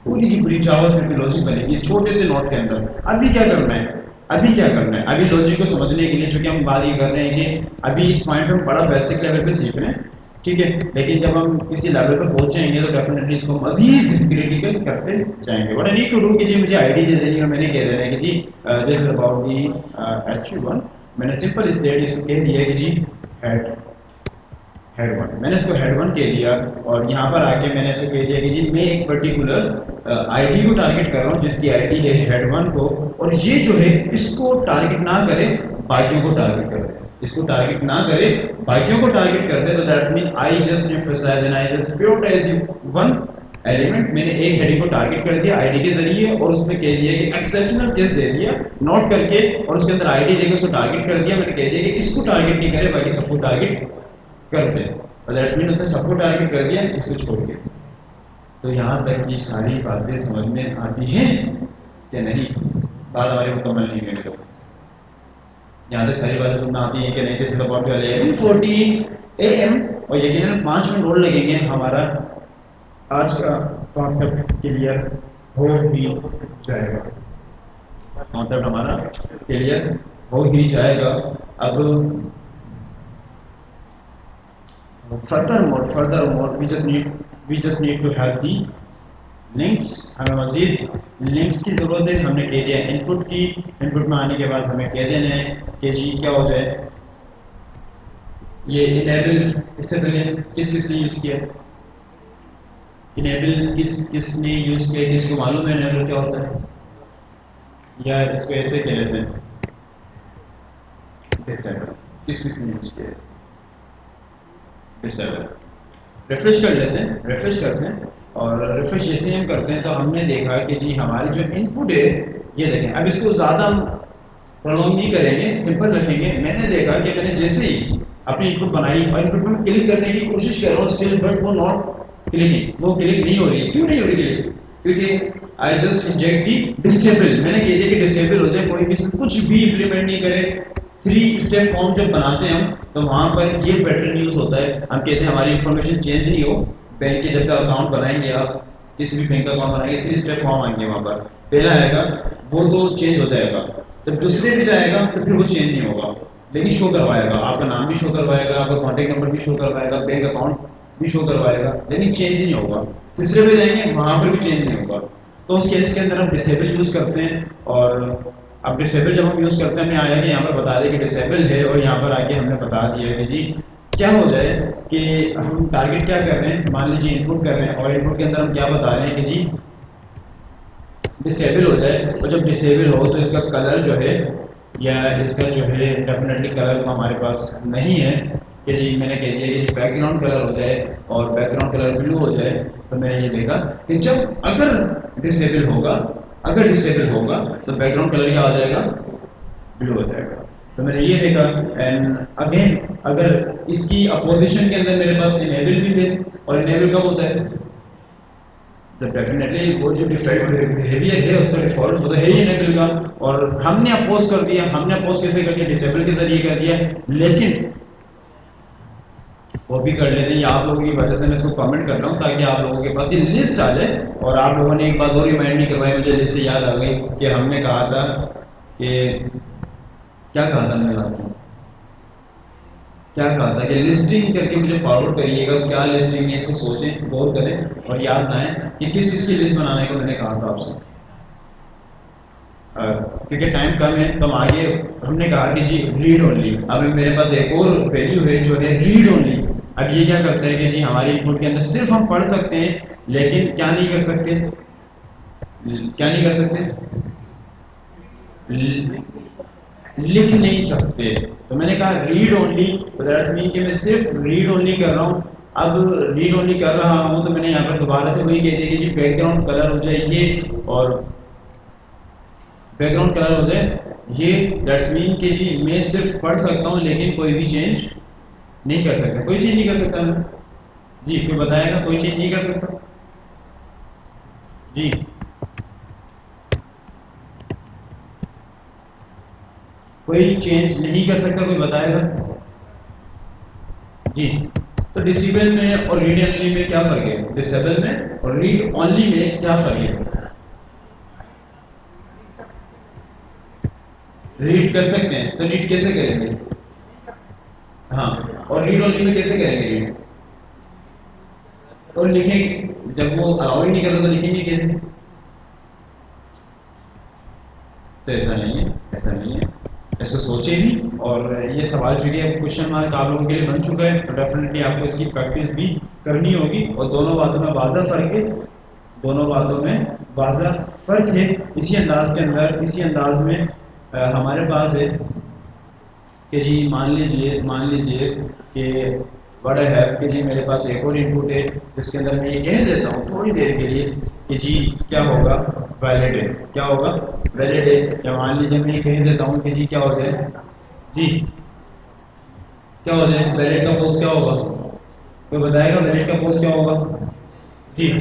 پوری کی پوری جاوا اسکرپٹ کی لاجک بنے گی اس چھوٹے سے نوٹ کے اندر. ابھی کیا کرنا ہے؟ ابھی لاجک کو سمجھنے کے لیے چونکہ ہم بات یہ کر رہے ہیں کہ ابھی اس پوائنٹ پہ ہم بڑا بیسک لیول پہ سیکھ رہے ہیں، ٹھیک ہے، لیکن جب ہم کسی لیول پر پہنچیں گے تو ڈیفینیٹلی اس کو مزید کریٹیکل کرتے جائیں گے. What I need to do کہ جی مجھے آئی ڈی دے دینی ہے، میں نے کہہ دینا ہے کہ جی دس از اباؤٹ دی H1. میں نے سمپل اس ڈیٹ اس کو کہہ دیا کہ جی ہیڈ ون، میں نے اس کو ہیڈ ون کہہ دیا اور یہاں پر آ کے میں نے اس کو کہہ دیا کہ جی میں ایک پرٹیکولر آئی ڈی کو ٹارگیٹ کر رہا ہوں جس کی آئی ڈی ہے ہیڈ ون کو، اور یہ جو ہے اس کو ٹارگیٹ نہ کرے باقیوں کو ٹارگیٹ کرے، اس کو ٹارگیٹ نہ کرے باقیوں کو ٹارگیٹ کر دے. تو that's mean I just emphasize and I just prioritize the one element. میں نے ایک ہیڈنگ کو ٹارگیٹ کر دیا آئی ڈی کے ذریعے اور اس میں کہہ دیا کہ ایکسیپشنل کیس دے دیا نوٹ کر کے، اور اس کے اندر آئی ڈی دے کے اس کو ٹارگیٹ کر دیا. میں نے کہہ دیا کہ اس کو ٹارگیٹ نہیں کرے باقی سب کو ٹارگیٹ کر دے، اور دیٹس مین اس نے سب کو ٹارگیٹ کر دیا اس کو چھوڑ کے. تو یہاں تک کی ساری باتیں سمجھ میں آتی ہیں کہ نہیں؟ بات ہماری مکمل نہیں ہوئی تو یہاں تک ساری باتیں سننا آتی ہیں کہ نہیں؟ جیسے اباؤٹ 11:14 AM اور یقیناً 5 منٹ اور لگیں گے، ہمارا آج کا کانسیپٹ کلیئر ہو ہی جائے گا. کانسیپٹ ہمارا کلیئر ہو ہی جائے گا. اب further more we just need to have the links. ہمیں مزید لنکس کی ضرورت ہے. ہم نے کہہ دیا ان پٹ کی، ان پٹ میں آنے کے بعد ہمیں کہہ دینا ہے کہ جی کیا ہو جائے یہ انیبل. اس سے پہلے کس نے یوز کیا انیبل؟ کس نے یوز کیا؟ کس کو معلوم ہے انیبل کیا ہوتا ہے؟ یا اس کو ایسے کہہ لیتے ہیں ڈسیبل. کس نے یوز کیا ڈسیبل؟ ریفریش کر لیتے ہیں، ریفریش کرتے ہیں، اور ریفریش جیسے ہم کرتے ہیں تو ہم نے دیکھا کہ جی ہماری جو ان پٹ ہے یہ دیکھیں. اب اس کو زیادہ ہم پرولونگ نہیں کریں گے، سمپل رکھیں گے. میں نے دیکھا کہ میں نے جیسے ہی اپنی ان پٹ بنائی اور ان پٹ میں کلک کرنے کی کوشش کر رہا ہوں اسٹل بٹ وہ ناٹ کلک، وہ کلک نہیں ہو رہی ہے. کیوں نہیں ہو رہی کلک؟ کیونکہ I just inject the disable. میں نے کہہ دیا کہ ڈسیبل ہو جائے، کوئی بھی اس میں کچھ بھی امپلیمنٹ نہیں کرے. 3 اسٹیپ فارم جب بناتے ہیں ہم تو وہاں پر یہ پیٹرن یوز ہوتا ہے. ہم کہتے ہیں ہماری انفارمیشن چینج نہیں ہو. بینک کے جب کا اکاؤنٹ بنائیں گے، آپ کسی بھی بینک کا اکاؤنٹ بنائیں گے 3 اسٹیپ فارم آئیں گے. وہاں پر پہلا آئے گا وہ تو چینج ہو جائے گا، جب دوسرے بھی جائے گا تو پھر وہ چینج نہیں ہوگا لیکن شو کروائے گا. آپ کا نام بھی شو کروائے گا، آپ کا کانٹیکٹ نمبر بھی شو کروائے گا، بینک اکاؤنٹ بھی شو کروائے گا، لیکن چینج نہیں ہوگا. تیسرے پہ جائیں گے وہاں پر بھی چینج نہیں ہوگا. تو اس کیس کے اندر ہم ڈسیبل یوز کرتے ہیں. اور اب ڈسیبل جب ہم یوز کرتے ہیں ہمیں آیا کہ یہاں پر بتا دیں کہ ڈسیبل ہے، اور یہاں پر آ کے ہم نے بتا دیا کہ جی کیا ہو جائے کہ ہم ٹارگیٹ کیا کر رہے ہیں. مان لیجیے ان پٹ کر رہے ہیں اور ان پٹ کے اندر ہم کیا بتا رہے ہیں کہ جی ڈسیبل ہو جائے. اور جب ڈسیبل ہو تو اس کا کلر جو ہے یا اس کا جو ہے ڈیفینیٹلی کلر تو ہمارے پاس نہیں ہے. کہ جی میں نے کہہ دیا کہ بیک گراؤنڈ کلر ہو جائے اور بیک گراؤنڈ کلر بلو ہو جائے، تو میں نے یہ دیکھا کہ جب اگر ڈسیبل ہوگا، تو بیک گراؤنڈ کلر کیا آ جائے گا، بلو ہو جائے گا. تو میں نے یہ دیکھا. اینڈ اگین اگر اس کی اپوزیشن کے اندر میرے پاس انیبل بھی تھے، اور انیبل کب ہوتا ہے، تو ڈیفینیٹلی وہ جو ڈیفالٹ بہیویئر ہے اس کا ڈیفالٹ وہ تو ہے ہی انیبل کا، اور ہم نے اپوز کر دیا. ہم نے اپوز کیسے کر دیا، ڈسیبل کے ذریعے کر دیا. لیکن وہ بھی کر لیتے ہیں، آپ لوگوں کی وجہ سے میں اس کو کامنٹ کر رہا ہوں تاکہ آپ لوگوں کے پاس یہ لسٹ آ جائے. اور آپ لوگوں نے ایک بات اور ریمائنڈ نہیں کروائی، مجھے لسٹ سے یاد آ گئی کہ ہم نے کہا تھا کہ کیا کہا تھا، میں لاسٹ میں کیا کہا تھا کہ لسٹنگ کر کے مجھے فارورڈ کریے گا. کیا لسٹنگ ہے، اس کو سوچیں، غور کریں اور یاد نہ آئے کہ کس چیز کی لسٹ بنانے کو میں نے کہا تھا آپ سے. کیونکہ ٹائم کم ہے تو ہم آگے ہم نے کہا کہ جی ریڈ اونلی. اب میرے پاس ایک اور ویلیو ہے جو ہے ریڈ اونلی. اب یہ کیا کرتا ہے کہ جی ہماری ان پٹ کے اندر صرف ہم پڑھ سکتے ہیں لیکن کیا نہیں کر سکتے، کیا نہیں کر سکتے، لکھ نہیں سکتے. تو میں نے کہا ریڈ اونلی، دیٹس مین کہ میں صرف ریڈ اونلی کر رہا ہوں. اب ریڈ اونلی کر رہا ہوں تو میں نے یہاں پر دوبارہ سے وہی کہہ دیا کہ جی بیک گراؤنڈ کلر ہو جائے یہ، اور بیک گراؤنڈ کلر ہو جائے یہ. دیٹس مین کہ جی میں صرف پڑھ سکتا ہوں لیکن کوئی بھی چینج نہیں کر سکتا. کوئی چینج نہیں کر سکتا میں، جی کوئی بتائے گا، کوئی چینج نہیں کر سکتا جی. کوئی چینج نہیں کر سکتا، کوئی بتائے گا جی. تو ڈسیبل میں اور ریڈ اونلی میں کیا فرق ہے، ڈسیبل میں اور ریڈ اونلی میں کیا فرق ہے. ریڈ کر سکتے ہیں تو ریڈ کیسے کریں گے، ہاں، اور ریڈ اونلی میں کیسے کریں گے ریڈ، اور لکھیں گے جب وہ الاؤ ہی نہیں کر رہا تو لکھیں گے کیسے. تو ایسا نہیں ہے، ایسا نہیں ہے. اس کو سوچیں بھی، اور یہ سوال چونکہ اب کوشچن مارک آپ لوگوں کے لیے بن چکا ہے تو ڈیفینیٹلی آپ کو اس کی پریکٹس بھی کرنی ہوگی. اور دونوں باتوں میں واضح فرق ہے، دونوں باتوں میں واضح فرق ہے. اسی انداز کے اندر، اسی انداز میں ہمارے پاس ہے کہ جی مان لیجیے کہ وٹ آئی ہیو کہ جی میرے پاس ایک اور ان پٹ ہے جس کے اندر میں یہ کہہ دیتا ہوں تھوڑی دیر کے لیے کہ جی کیا ہوگا، ویلڈ ہے. کیا ہوگا، ویلڈ ہے. یا مان لیجیے میں یہ کہہ دیتا ہوں کہ جی کیا ہو جائے، جی کیا ہو جائے، ویلڈ کا پوز کیا ہوگا، کوئی بتائے گا ویلڈ کا پوز کیا ہوگا، جی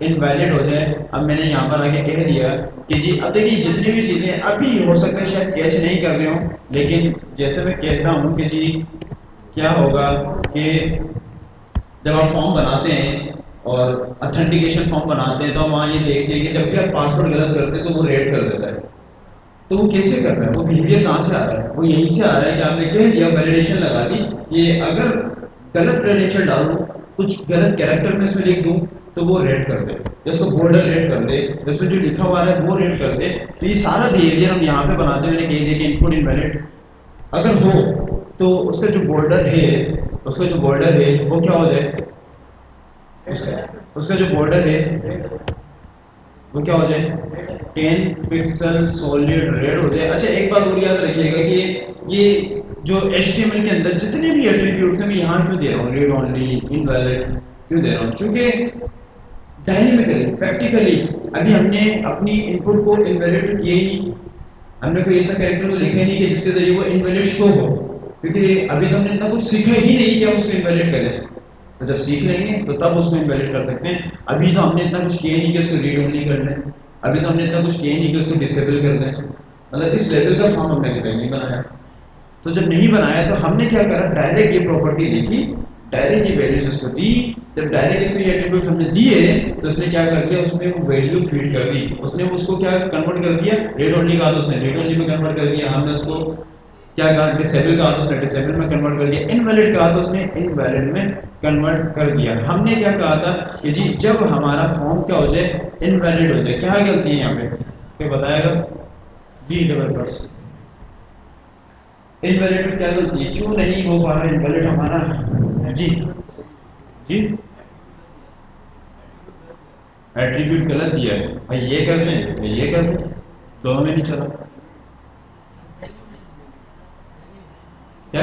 انویلڈ ہو جائے. اب میں نے یہاں پر آگے کہہ دیا کہ جی اب دیکھیے جتنی بھی چیزیں ابھی ہو سکتا ہے شاید کیچ نہیں کر رہے ہوں، لیکن جیسے میں کہتا ہوں کہ جی کیا ہوگا کہ جب آپ فارم بناتے ہیں اور اتھینٹیکیشن فارم بناتے ہیں تو ہم وہاں یہ دیکھتے ہیں کہ جب بھی آپ پاسورڈ غلط کرتے ہیں تو وہ ریڈ کر دیتا ہے. تو وہ کیسے کر رہا ہے، وہ بہیویئر کہاں سے آ رہا ہے، وہ یہیں سے آ رہا ہے کہ آپ نے کہہ دیا ویلیڈیشن لگا دی کہ اگر غلط کریڈینشیل ڈالوں، کچھ غلط کیریکٹر میں اس میں لکھ دوں تو وہ ریڈ کر دے، اس کو بورڈر ریڈ کر دے، اس میں جو لکھا ہوا ہے وہ ریڈ کر دے. تو یہ سارا بہیویئر ہم یہاں پہ بناتے ہوئے کہہ دیا کہ انپٹ انویلڈ اگر ہو تو اس کا جو بورڈر ہے، اس کا جو بورڈر ہے وہ کیا ہو جائے، اس کا جو بورڈر ہے وہ کیا ہو جائے، 10 پکسل سولڈ ریڈ ہو جائے. اچھا ایک بات اور یاد رکھیے گا کہ یہ جو ایچ ٹی ایم ایل کے اندر جتنے بھی ایٹریبیوٹس ہیں میں یہاں کیوں دے رہا ہوں ریڈ اونلی انویلڈ کیوں دے رہا ہوں، چونکہ ڈائنیمیکلی پریکٹیکلی ابھی ہم نے اپنی ان پٹ کو انویلڈ کیے ہی، ہم نے کوئی ایسا کریکٹر لکھا نہیں کہ جس کے ذریعے وہ انویلڈ شو ہو، کیونکہ ابھی تو ہم نے اتنا کچھ سیکھا ہی نہیں کہ ہم اس کو انویلڈ کریں. تو جب سیکھ لیں گے تو تب اس کو انویلڈ کر سکتے ہیں. ابھی تو ہم نے اتنا کچھ کیا نہیں کہ اس کو ریڈ اونلی کر دیں، ابھی تو ہم نے اتنا کچھ کیا نہیں کہ اس کو ڈسیبل کر دیں. مطلب اس لیول کا فارم ہم نے ابھی تک نہیں بنایا. تو جب نہیں بنایا تو ہم نے کیا کرا، ڈائریکٹ یہ پراپرٹی لکھی، ڈائریکٹ یہ ویلیوز اس کو دی. جب ڈائریکٹ اس کو یہ ایٹریبیوٹس ہم نے دیے تو اس نے کیا کر دیا، اس میں وہ ویلیو فیڈ کر دی. اس نے اس کو کیا کنورٹ کر دیا، ریڈ اونلی کا تو اس نے ریڈ اونلی میں کنورٹ کر دیا. ہم نے اس کو کیا کہا، ڈسیبل کا تو اس نے ڈسیبل میں کنورٹ کر دیا. انویلڈ کا تو اس نے انویلڈ میں کنورٹ کر دیا. ہم نے کیا کہا تھا کہ جی جب ہمارا فارم کیا ہو جائے، انویلڈ ہو جائے. کیا غلطی ہے یہاں پہ، کوئی بتائے گا جی ڈیولپرس، انویلڈ میں کیا غلطی ہے، کیوں نہیں ہو پا رہا انویلڈ ہمارا، جی جی ایٹریبیوٹ غلط دیا ہے بھائی، یہ کر دیں بھائی یہ کر دیں، دونوں میں نہیں چلا. کیا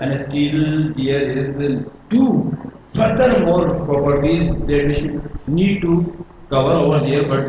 and still there is two further more properties that we should need to cover over there, but